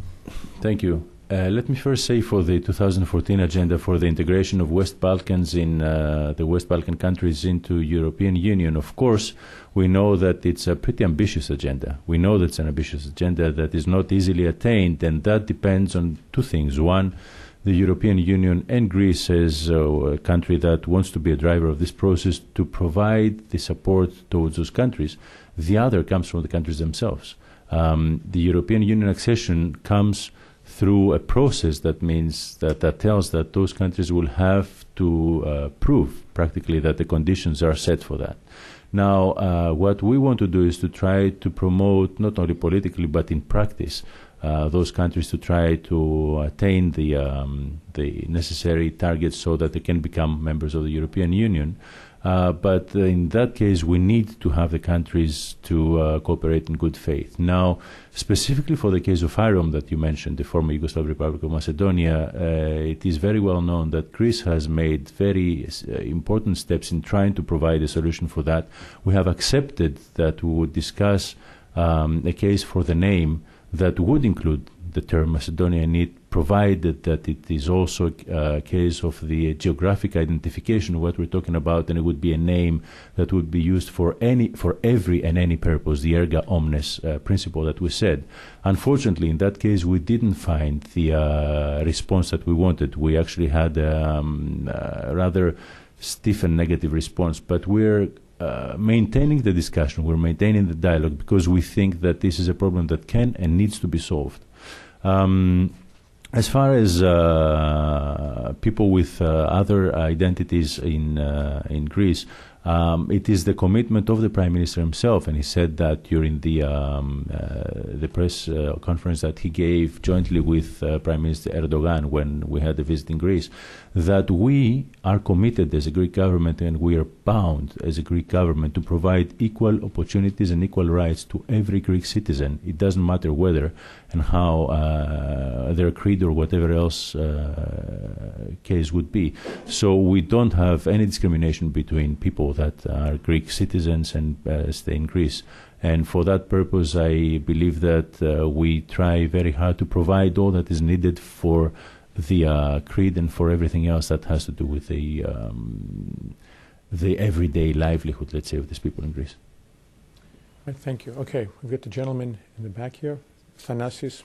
Thank you. Let me first say for the 2014 agenda for the integration of West Balkans in the West Balkan countries into European Union, of course, we know that it's a pretty ambitious agenda. We know that's an ambitious agenda that is not easily attained, and that depends on two things. One, the European Union and Greece as a country that wants to be a driver of this process to provide the support towards those countries. The other comes from the countries themselves. The European Union accession comes through a process that means that tells that those countries will have to prove practically that the conditions are set for that. Now, what we want to do is to try to promote, not only politically but in practice, those countries to try to attain the necessary targets so that they can become members of the European Union. But in that case, we need to have the countries to cooperate in good faith. Now, specifically for the case of Fyrom that you mentioned, the former Yugoslav Republic of Macedonia, it is very well known that Greece has made very important steps in trying to provide a solution for that. We have accepted that we would discuss a case for the name that would include the term Macedonia in it, provided that it is also a case of the geographic identification of what we're talking about, and it would be a name that would be used for every and any purpose, the erga omnes principle that we said. Unfortunately, in that case, we didn't find the response that we wanted. We actually had a rather stiff and negative response, but we're maintaining the discussion, we're maintaining the dialogue, because we think that this is a problem that can and needs to be solved. As far as people with other identities in Greece, it is the commitment of the Prime Minister himself, and he said that during the press conference that he gave jointly with Prime Minister Erdogan when we had a visit in Greece, that we are committed as a Greek government, and we are bound as a Greek government to provide equal opportunities and equal rights to every Greek citizen. It doesn't matter whether and how their creed or whatever else case would be. So we don't have any discrimination between people that are Greek citizens and stay in Greece. And for that purpose, I believe that we try very hard to provide all that is needed for the creed and for everything else that has to do with the everyday livelihood, let's say, of these people in Greece. Right, thank you. Okay, we've got the gentleman in the back here, Thanasis.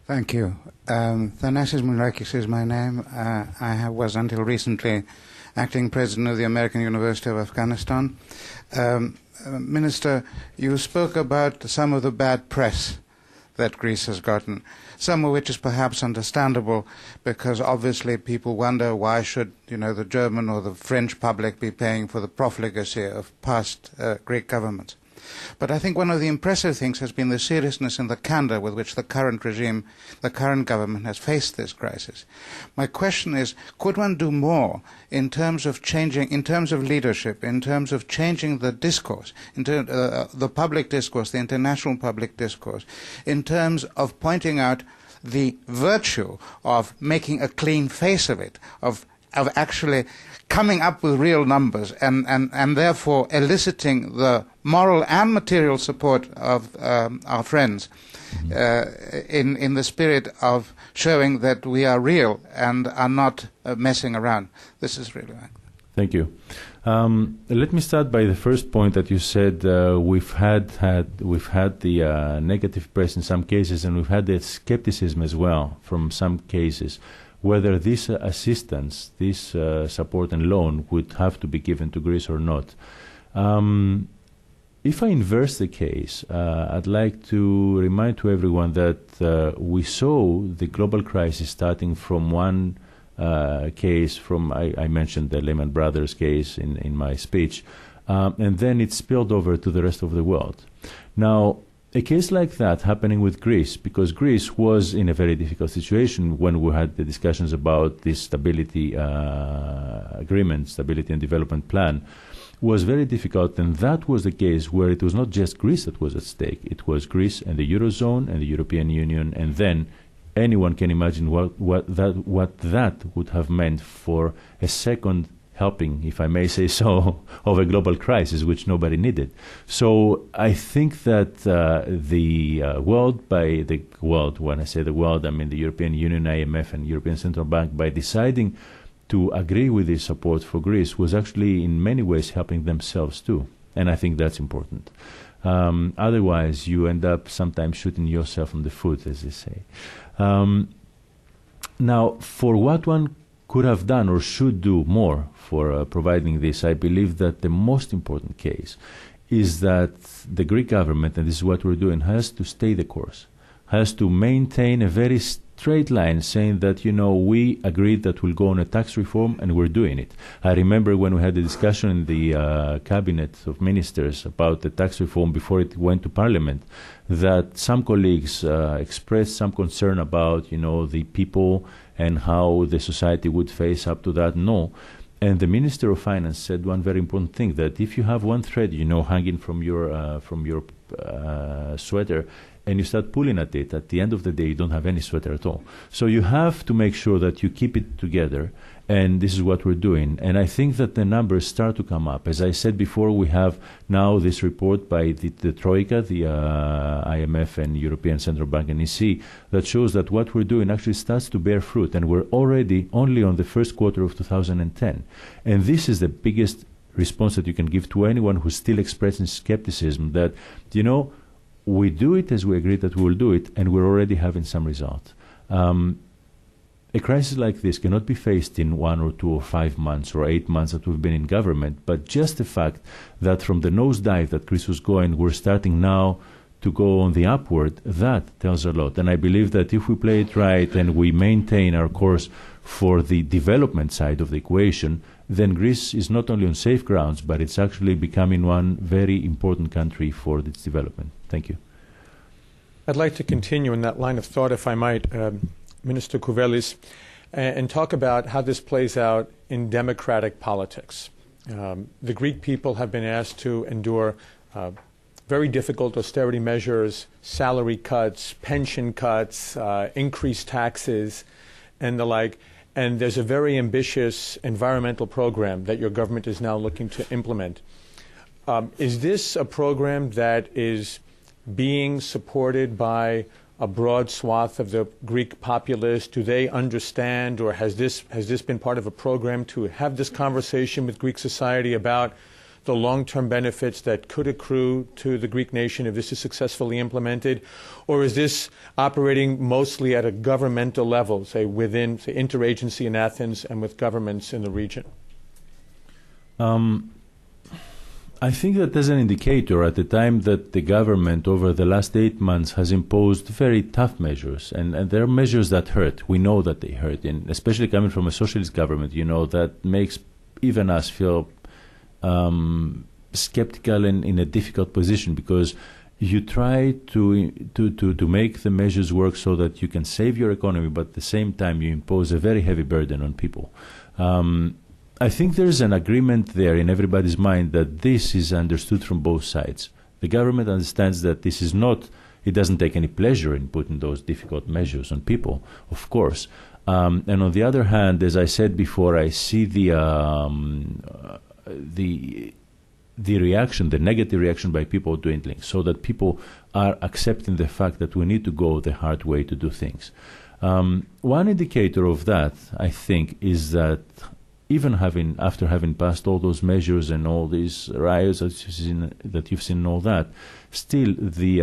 Thank you. Thanasis Mourakis is my name. I was until recently acting president of the American University of Afghanistan. Minister, you spoke about some of the bad press that Greece has gotten, some of which is perhaps understandable because obviously people wonder why should, the German or the French public be paying for the profligacy of past Greek governments. But I think one of the impressive things has been the seriousness and the candor with which the current regime, the current government has faced this crisis. My question is, could one do more in terms of changing, in terms of leadership, in terms of changing the discourse, the public discourse, the international public discourse, in terms of pointing out the virtue of making a clean face of it, of actually coming up with real numbers and therefore eliciting the moral and material support of our friends in the spirit of showing that we are real and are not messing around. This is really right. Thank you. Let me start by the first point that you said. We've had the negative press in some cases, and we've had the skepticism as well from some cases, whether this assistance, this support and loan would have to be given to Greece or not. If I inverse the case, I'd like to remind to everyone that we saw the global crisis starting from one case, I mentioned the Lehman Brothers case in my speech, and then it spilled over to the rest of the world. Now, a case like that happening with Greece, because Greece was in a very difficult situation when we had the discussions about this stability agreement, stability and development plan, was very difficult, and that was the case where it was not just Greece that was at stake. It was Greece and the Eurozone and the European Union, and then anyone can imagine what that would have meant for a second helping, if I may say so, of a global crisis, which nobody needed. So I think that the world, by the world, when I say the world, I mean the European Union, IMF, and European Central Bank, by deciding to agree with this support for Greece, was actually in many ways helping themselves too. And I think that's important. Otherwise, you end up sometimes shooting yourself in the foot, as they say. Now, for what one could have done or should do more for providing this, I believe that the most important case is that the Greek government, and this is what we're doing, has to stay the course, has to maintain a very straight line saying that, we agreed that we'll go on a tax reform and we're doing it. I remember when we had a discussion in the cabinet of ministers about the tax reform before it went to parliament, that some colleagues expressed some concern about, the people and how the society would face up to that. No. And the Minister of Finance said one very important thing, that if you have one thread, hanging from your sweater, and you start pulling at it, at the end of the day, you don't have any sweater at all. So you have to make sure that you keep it together, and this is what we're doing. And I think that the numbers start to come up. As I said before, we have now this report by the Troika, the IMF and European Central Bank and EC, that shows that what we're doing actually starts to bear fruit, and we're already only on the first quarter of 2010. And this is the biggest response that you can give to anyone who's still expressing skepticism, that, we do it as we agreed that we will do it, and we're already having some result. A crisis like this cannot be faced in 1 or 2 or 5 months or 8 months that we've been in government, but just the fact that from the nosedive that Greece was going, we're starting now to go on the upward, that tells a lot. And I believe that if we play it right and we maintain our course for the development side of the equation, then Greece is not only on safe grounds, but it's actually becoming one very important country for its development. Thank you. I'd like to continue in that line of thought, if I might, Minister Kouvelis, and talk about how this plays out in democratic politics. The Greek people have been asked to endure very difficult austerity measures, salary cuts, pension cuts, increased taxes, and the like. And there's a very ambitious environmental program that your government is now looking to implement. Is this a program that is being supported by a broad swath of the Greek populace? Do they understand, or has this been part of a program to have this conversation with Greek society about the long-term benefits that could accrue to the Greek nation if this is successfully implemented? Or is this operating mostly at a governmental level, say within, say, interagency in Athens and with governments in the region? I think that as an indicator, at the time that the government over the last 8 months has imposed very tough measures, and there are measures that hurt. We know that they hurt, and especially coming from a socialist government, that makes even us feel skeptical and in a difficult position, because you try to make the measures work so that you can save your economy, but at the same time you impose a very heavy burden on people. I think there's an agreement there in everybody's mind that this is understood from both sides. The government understands that this is not, it doesn't take any pleasure in putting those difficult measures on people, of course. And on the other hand, as I said before, I see the reaction, the negative reaction by people dwindling, so that people are accepting the fact that we need to go the hard way to do things. One indicator of that, I think, is that even after having passed all those measures and all these riots that you've seen and all that, still the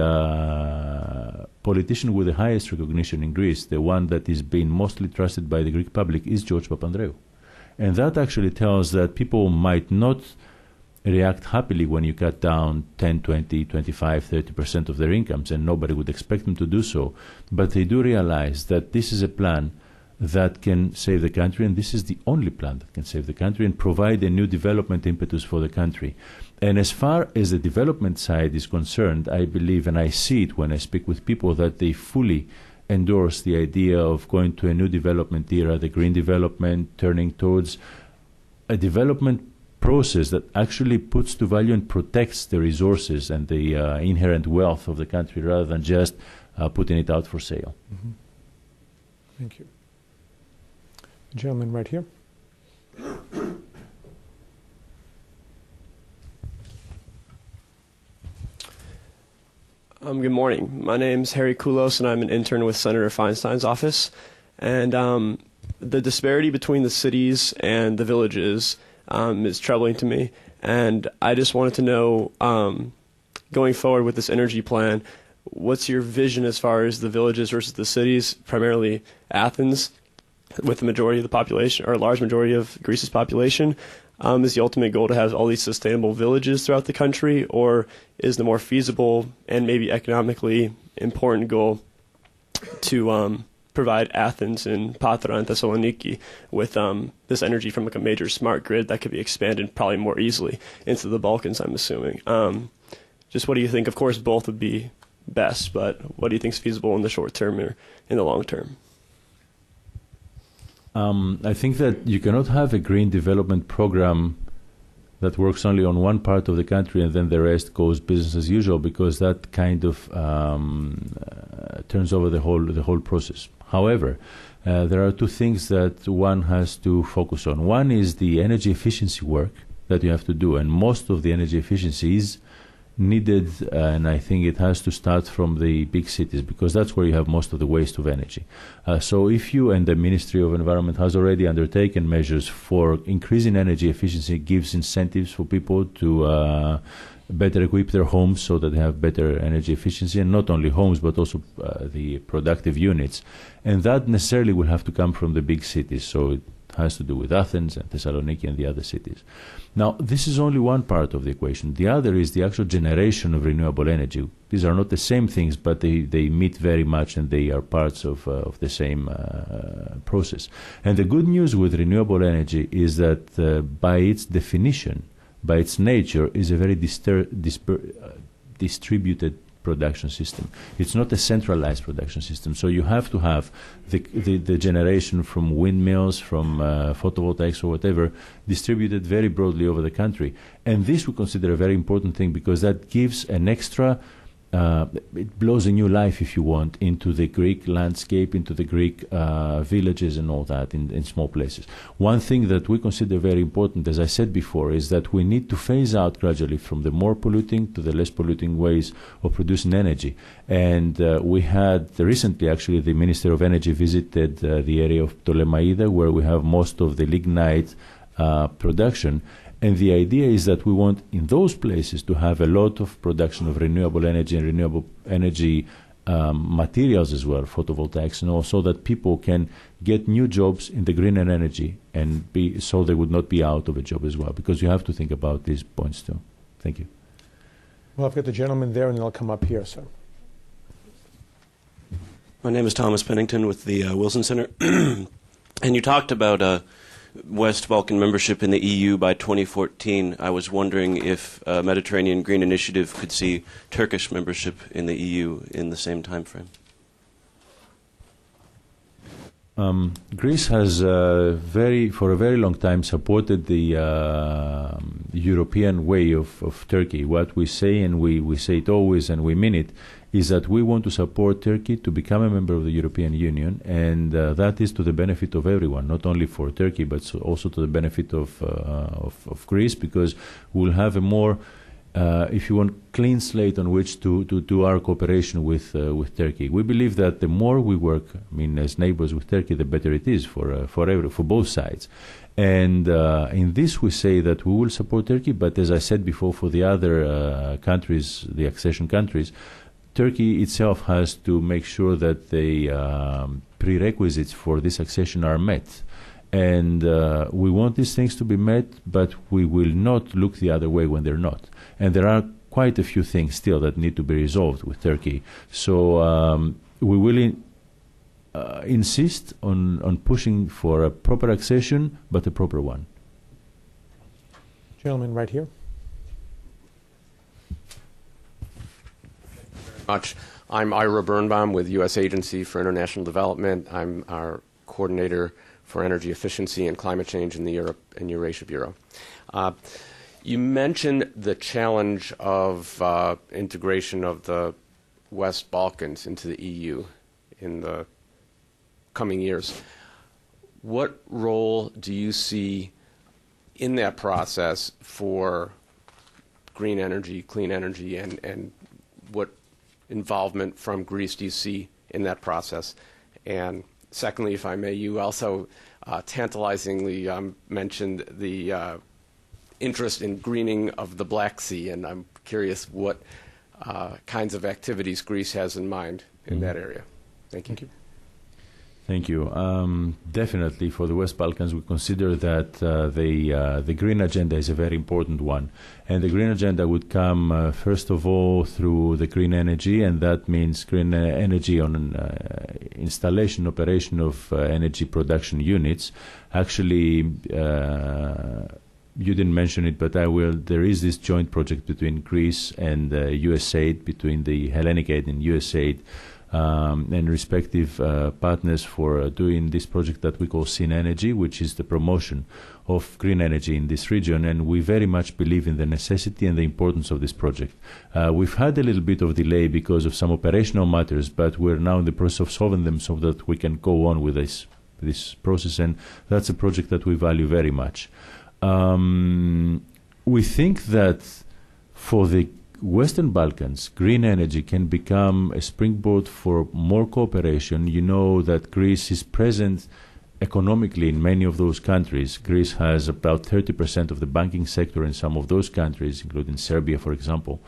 politician with the highest recognition in Greece, the one that is being mostly trusted by the Greek public, is George Papandreou. And that actually tells that people might not react happily when you cut down 10, 20, 25, 30% of their incomes, and nobody would expect them to do so. But they do realize that this is a plan that can save the country, and this is the only plan that can save the country and provide a new development impetus for the country. And as far as the development side is concerned, I believe, and I see it when I speak with people, that they fully endorse the idea of going to a new development era, the green development, turning towards a development process that actually puts to value and protects the resources and the inherent wealth of the country, rather than just putting it out for sale. Mm-hmm. Thank you. Gentleman right here. Good morning. My name's Harry Kouvelis, and I'm an intern with Senator Feinstein's office. And the disparity between the cities and the villages is troubling to me. And I just wanted to know, going forward with this energy plan, what's your vision as far as the villages versus the cities, primarily Athens, with the majority of the population, or a large majority of Greece's population? Is the ultimate goal to have all these sustainable villages throughout the country, or is the more feasible and maybe economically important goal to provide Athens and Patras and Thessaloniki with this energy from like a major smart grid that could be expanded probably more easily into the Balkans, I'm assuming? Just what do you think? Of course, both would be best, but what do you think is feasible in the short term or in the long term? I think that you cannot have a green development program that works only on one part of the country and then the rest goes business as usual, because that kind of turns over the whole process. However, there are two things that one has to focus on. One is the energy efficiency work that you have to do, and most of the energy efficiency is needed, and I think it has to start from the big cities, because that's where you have most of the waste of energy. So if you, and the Ministry of Environment has already undertaken measures for increasing energy efficiency, gives incentives for people to better equip their homes so that they have better energy efficiency, and not only homes but also the productive units. And that necessarily will have to come from the big cities, so it has to do with Athens and Thessaloniki and the other cities. Now, this is only one part of the equation. The other is the actual generation of renewable energy. These are not the same things, but they meet very much, and they are parts of the same process. And the good news with renewable energy is that by its definition, by its nature, is a very distributed production system. It's not a centralized production system. So you have to have the generation from windmills, from photovoltaics or whatever, distributed very broadly over the country. And this we consider a very important thing, because that gives an extra, it blows a new life, if you want, into the Greek landscape, into the Greek villages and all that in small places. One thing that we consider very important, as I said before, is that we need to phase out gradually from the more polluting to the less polluting ways of producing energy. And we had recently, actually, the Minister of Energy visited the area of Ptolemaida, where we have most of the lignite production. And the idea is that we want in those places to have a lot of production of renewable energy and renewable energy materials as well, photovoltaics and all, so that people can get new jobs in the greener energy, and so they would not be out of a job as well, because you have to think about these points too. Thank you. Well, I've got the gentleman there, and then I'll come up here. So, my name is Thomas Pennington with the Wilson Center. And you talked about West Balkan membership in the EU by 2014. I was wondering if Mediterranean Green Initiative could see Turkish membership in the EU in the same time frame. Greece has for a very long time supported the European way of Turkey. What we say, and we say it always and we mean it, is that we want to support Turkey to become a member of the European Union, and that is to the benefit of everyone, not only for Turkey, but also to the benefit of Greece, because we'll have a more, if you want, clean slate on which to do our cooperation with Turkey. We believe that the more we work, I mean, as neighbors with Turkey, the better it is for both sides. And in this we say that we will support Turkey, but as I said before, for the other countries, the accession countries, Turkey itself has to make sure that the prerequisites for this accession are met. And we want these things to be met, but we will not look the other way when they're not. And there are quite a few things still that need to be resolved with Turkey. So we will insist on pushing for a proper accession, but a proper one. gentleman right here. Much. I'm Ira Birnbaum with U.S. Agency for International Development. I'm our coordinator for energy efficiency and climate change in the Europe and Eurasia Bureau. You mentioned the challenge of integration of the West Balkans into the EU in the coming years. What role do you see in that process for green energy, clean energy, and what involvement from Greece do you see in that process? And secondly, if I may, you also tantalizingly mentioned the interest in greening of the Black Sea, and I'm curious what kinds of activities Greece has in mind in that area. Thank you. Thank you. Thank you. Definitely, for the West Balkans, we consider that the green agenda is a very important one. And the green agenda would come, first of all, through the green energy, and that means green energy on installation, operation of energy production units. Actually, you didn't mention it, but I will. There is this joint project between Greece and USAID, between the Hellenic Aid and USAID, and respective partners for doing this project that we call Syn Energy, which is the promotion of green energy in this region, and we very much believe in the necessity and the importance of this project. We've had a little bit of delay because of some operational matters, but we're now in the process of solving them so that we can go on with this process, and that's a project that we value very much. We think that for the Western Balkans, green energy can become a springboard for more cooperation. You know that Greece is present economically in many of those countries. Greece has about 30% of the banking sector in some of those countries, including Serbia, for example.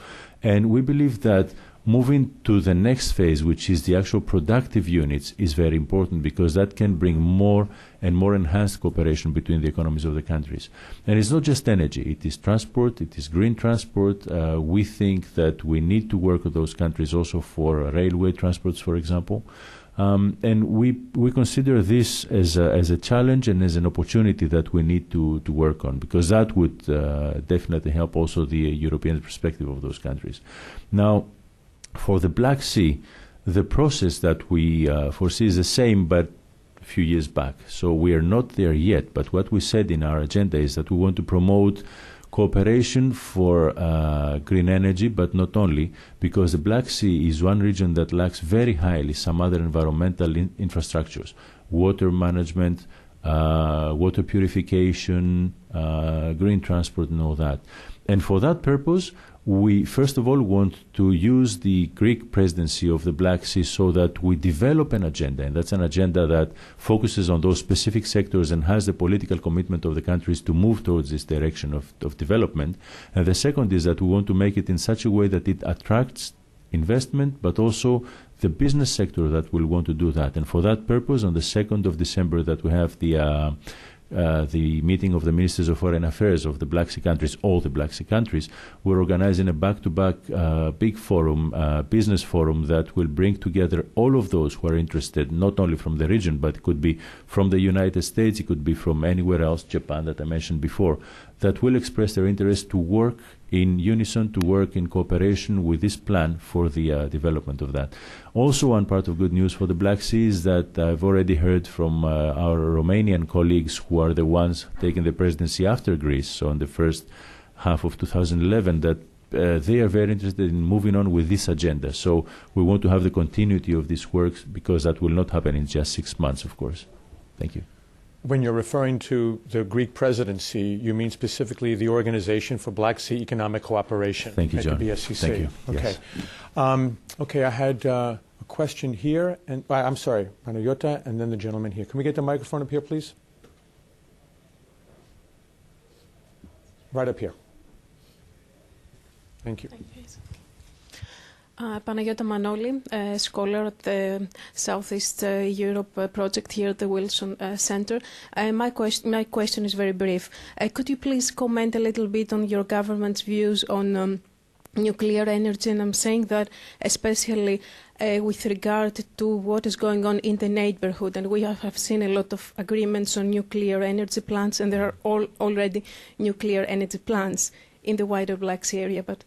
And we believe that moving to the next phase, which is the actual productive units, is very important because that can bring more and more enhanced cooperation between the economies of the countries. And it's not just energy, it is transport, it is green transport. We think that we need to work with those countries also for railway transports, for example. And we consider this as a challenge and as an opportunity that we need to work on, because that would definitely help also the European perspective of those countries. Now, for the Black Sea, the process that we foresee is the same, but a few years back. So we are not there yet, but what we said in our agenda is that we want to promote cooperation for green energy, but not only, because the Black Sea is one region that lacks very highly some other environmental infrastructures, water management, water purification, green transport, and all that. And for that purpose, we first of all want to use the Greek presidency of the Black Sea so that we develop an agenda, and that's an agenda that focuses on those specific sectors and has the political commitment of the countries to move towards this direction of development. And the second is that we want to make it in such a way that it attracts investment, but also the business sector that will want to do that. And for that purpose, on the 2nd of December, that we have the the meeting of the Ministers of Foreign Affairs of the Black Sea countries, all the Black Sea countries, we're organizing a back-to-back big forum, business forum that will bring together all of those who are interested, not only from the region, but it could be from the United States, it could be from anywhere else, Japan that I mentioned before, that will express their interest to work in unison, to work in cooperation with this plan for the development of that. Also, one part of good news for the Black Sea is that I've already heard from our Romanian colleagues who are the ones taking the presidency after Greece, so in the first half of 2011, that they are very interested in moving on with this agenda. So we want to have the continuity of this work because that will not happen in just 6 months, of course. Thank you. When you're referring to the Greek presidency, you mean specifically the Organization for Black Sea Economic Cooperation. Thank you, John. The BSCC. Thank you. Okay. Yes. Okay, I had a question here, and I'm sorry, Panayota, and then the gentleman here. Can we get the microphone up here, please? Right up here. Thank you. Panayota Manoli, a scholar at the Southeast Europe project here at the Wilson Center. My question is very brief. Could you please comment a little bit on your government's views on nuclear energy? And I'm saying that especially with regard to what is going on in the neighborhood. And we have seen a lot of agreements on nuclear energy plants, and there are already nuclear energy plants in the wider Black Sea area, but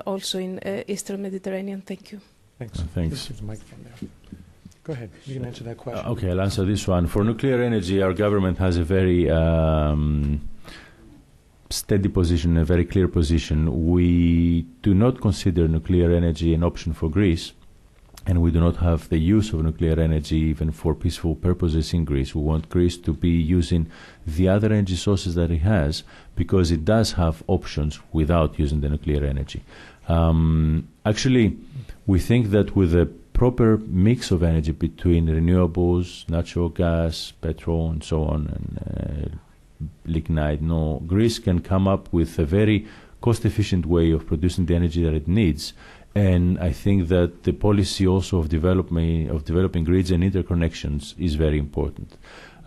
also in Eastern Mediterranean. Thank you. Thanks. Thanks. There's a microphone there. Go ahead. You can answer that question. Okay, I'll answer this one. For nuclear energy, our government has a very steady position, a very clear position. We do not consider nuclear energy an option for Greece, and we do not have the use of nuclear energy even for peaceful purposes in Greece. We want Greece to be using the other energy sources that it has, because it does have options without using the nuclear energy. Actually, we think that with a proper mix of energy between renewables, natural gas, petrol, and so on, and lignite, Greece can come up with a very cost-efficient way of producing the energy that it needs. And I think that the policy also of developing grids and interconnections is very important.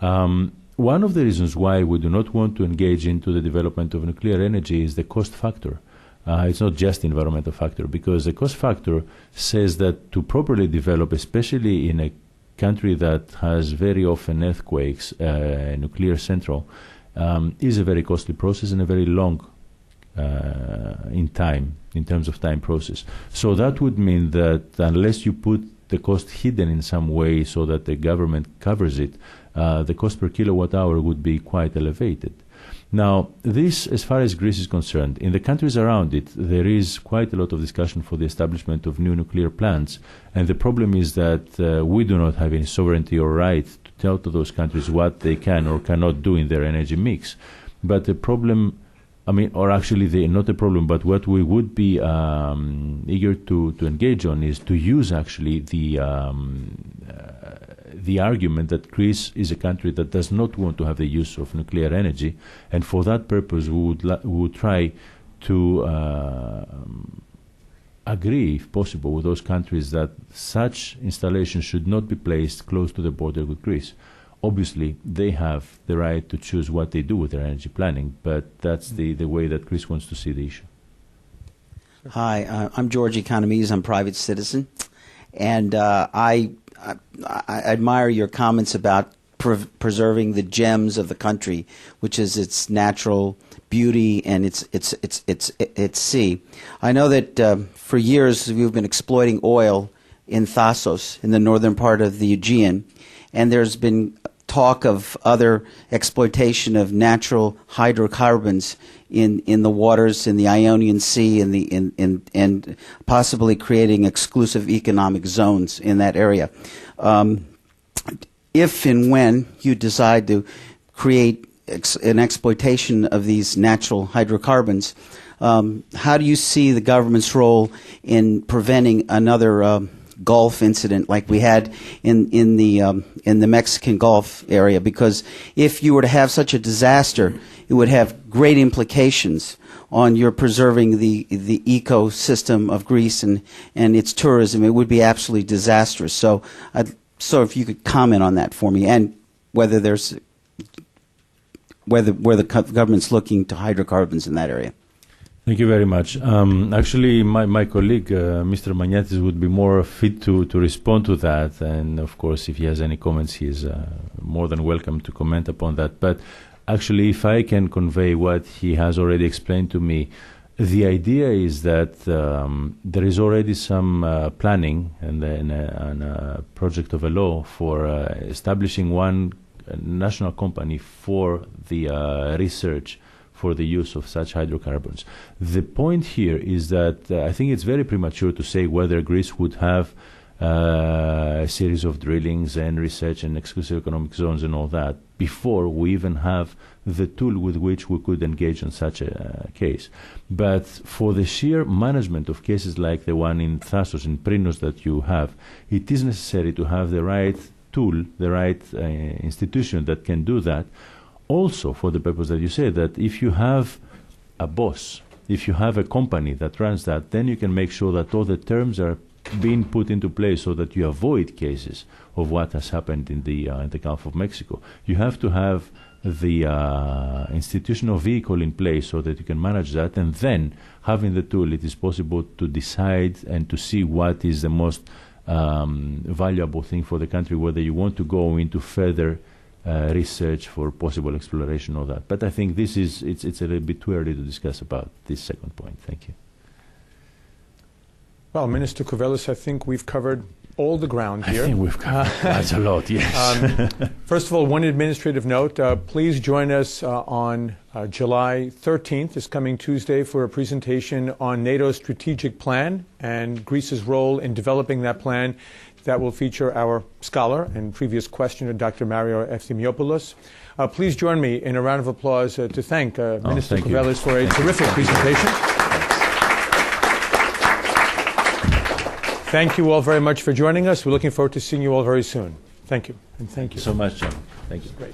One of the reasons why we do not want to engage into the development of nuclear energy is the cost factor. It's not just the environmental factor, because the cost factor says that to properly develop, especially in a country that has very often earthquakes, nuclear central, is a very costly process and a very long in terms of time process. So that would mean that unless you put the cost hidden in some way so that the government covers it, the cost per kilowatt hour would be quite elevated. Now, this, as far as Greece is concerned, in the countries around it, there is quite a lot of discussion for the establishment of new nuclear plants, and the problem is that we do not have any sovereignty or right to tell to those countries what they can or cannot do in their energy mix. But the problem, or actually not a problem, but what we would be eager to engage on is to use actually the argument that Greece is a country that does not want to have the use of nuclear energy, and for that purpose we would try to agree, if possible, with those countries that such installations should not be placed close to the border with Greece. Obviously, they have the right to choose what they do with their energy planning, but that's the way that Greece wants to see the issue. Hi, I'm George Economese. I'm a private citizen, and I admire your comments about preserving the gems of the country, which is its natural beauty and its sea. I know that for years we've been exploiting oil in Thasos, in the northern part of the Aegean, and there's been talk of other exploitation of natural hydrocarbons in the waters in the Ionian Sea and possibly creating exclusive economic zones in that area. If and when you decide to create an exploitation of these natural hydrocarbons, how do you see the government's role in preventing another Gulf incident like we had in the Mexican Gulf area? Because if you were to have such a disaster, it would have great implications on your preserving the ecosystem of Greece and its tourism. It would be absolutely disastrous. So if you could comment on that for me, and whether there's where the government's looking to hydrocarbons in that area? Thank you very much. Actually, my colleague, Mr. Magnatis, would be more fit to respond to that. And of course, if he has any comments, he is more than welcome to comment upon that. But actually, if I can convey what he has already explained to me, the idea is that there is already some planning and a project of a law for establishing one national company for the research for the use of such hydrocarbons. The point here is that I think it's very premature to say whether Greece would have a series of drillings and research and exclusive economic zones and all that before we even have the tool with which we could engage in such a case. But for the sheer management of cases like the one in Thassos, in Prinos that you have, it is necessary to have the right tool, the right institution that can do that. Also, for the purpose that you say, that if you have a boss, if you have a company that runs that, then you can make sure that all the terms are being put into place so that you avoid cases of what has happened in the Gulf of Mexico. You have to have the institutional vehicle in place so that you can manage that, and then having the tool, it is possible to decide and to see what is the most valuable thing for the country, whether you want to go into further research for possible exploration or that. But I think it's a little bit too early to discuss about this second point. Thank you. Well, Minister Kouvelis, I think we've covered all the ground here. I think we've covered quite a lot, yes. First of all, one administrative note. Please join us on July 13th, this coming Tuesday, for a presentation on NATO's strategic plan and Greece's role in developing that plan. That will feature our scholar and previous questioner, Dr. Mario Efthimiopoulos. Please join me in a round of applause to thank Minister Kouvelis for a terrific presentation. Thank you all very much for joining us. We're looking forward to seeing you all very soon. Thank you. And thank you so much, John. Thank you. Great.